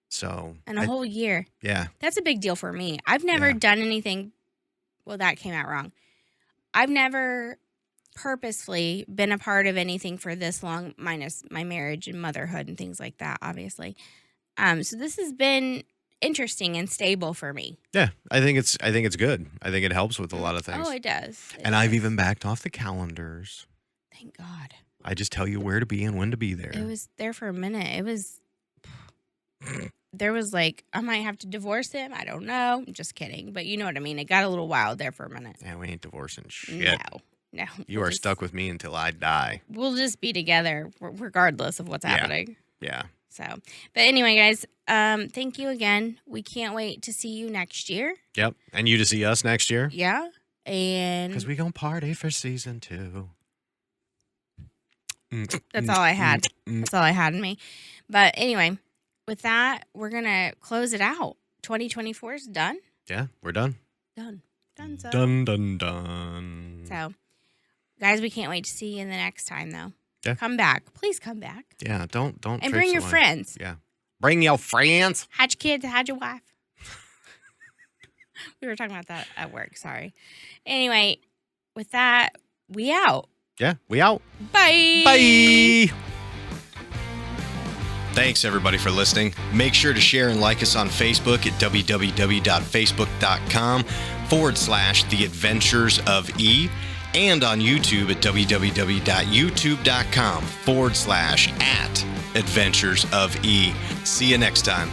Speaker 3: So
Speaker 2: And a whole year.
Speaker 3: yeah.
Speaker 2: That's a big deal for me. I've never
Speaker 3: Yeah.
Speaker 2: done anything. Well, that came out wrong. I've never purposefully been a part of anything for this long, minus my marriage and motherhood and things like that, obviously. So this has been interesting and stable for me.
Speaker 3: Yeah, I think it's good. I think it helps with a lot of things.
Speaker 2: Oh, it does.
Speaker 3: And I've even backed off the calendars.
Speaker 2: Thank God.
Speaker 3: I just tell you where to be and when to be there.
Speaker 2: It was there for a minute. There was like, I might have to divorce him. I don't know. I'm just kidding. But you know what I mean. It got a little wild there for a minute.
Speaker 3: Yeah, we ain't divorcing shit.
Speaker 2: No.
Speaker 3: You
Speaker 2: We'll
Speaker 3: are
Speaker 2: just-
Speaker 3: stuck with me until I die.
Speaker 2: We'll just be together regardless of what's
Speaker 3: Yeah.
Speaker 2: happening.
Speaker 3: Yeah.
Speaker 2: So, but anyway, guys, thank you again. We can't wait to see you next year.
Speaker 3: Yep. And you to see us next year.
Speaker 2: Yeah. And
Speaker 3: because we gonna party for season 2.
Speaker 2: That's all I had. That's all I had in me. But anyway, with that, we're going to close it out. 2024 is done.
Speaker 3: Yeah, we're done.
Speaker 2: Done. So.
Speaker 3: Done.
Speaker 2: So, guys, we can't wait to see you in the next time, though.
Speaker 3: Yeah.
Speaker 2: Come back. Please come back.
Speaker 3: Yeah, don't.
Speaker 2: And bring your friends.
Speaker 3: Yeah. Bring your friends.
Speaker 2: Hide your kids. Hide your wife. We were talking about that at work. Sorry. Anyway, with that, we out.
Speaker 3: Yeah, we out.
Speaker 2: Bye.
Speaker 3: Bye.
Speaker 1: Thanks, everybody, for listening. Make sure to share and like us on Facebook at www.facebook.com/The Adventures of E and on YouTube at www.youtube.com/@Adventures of E. See you next time.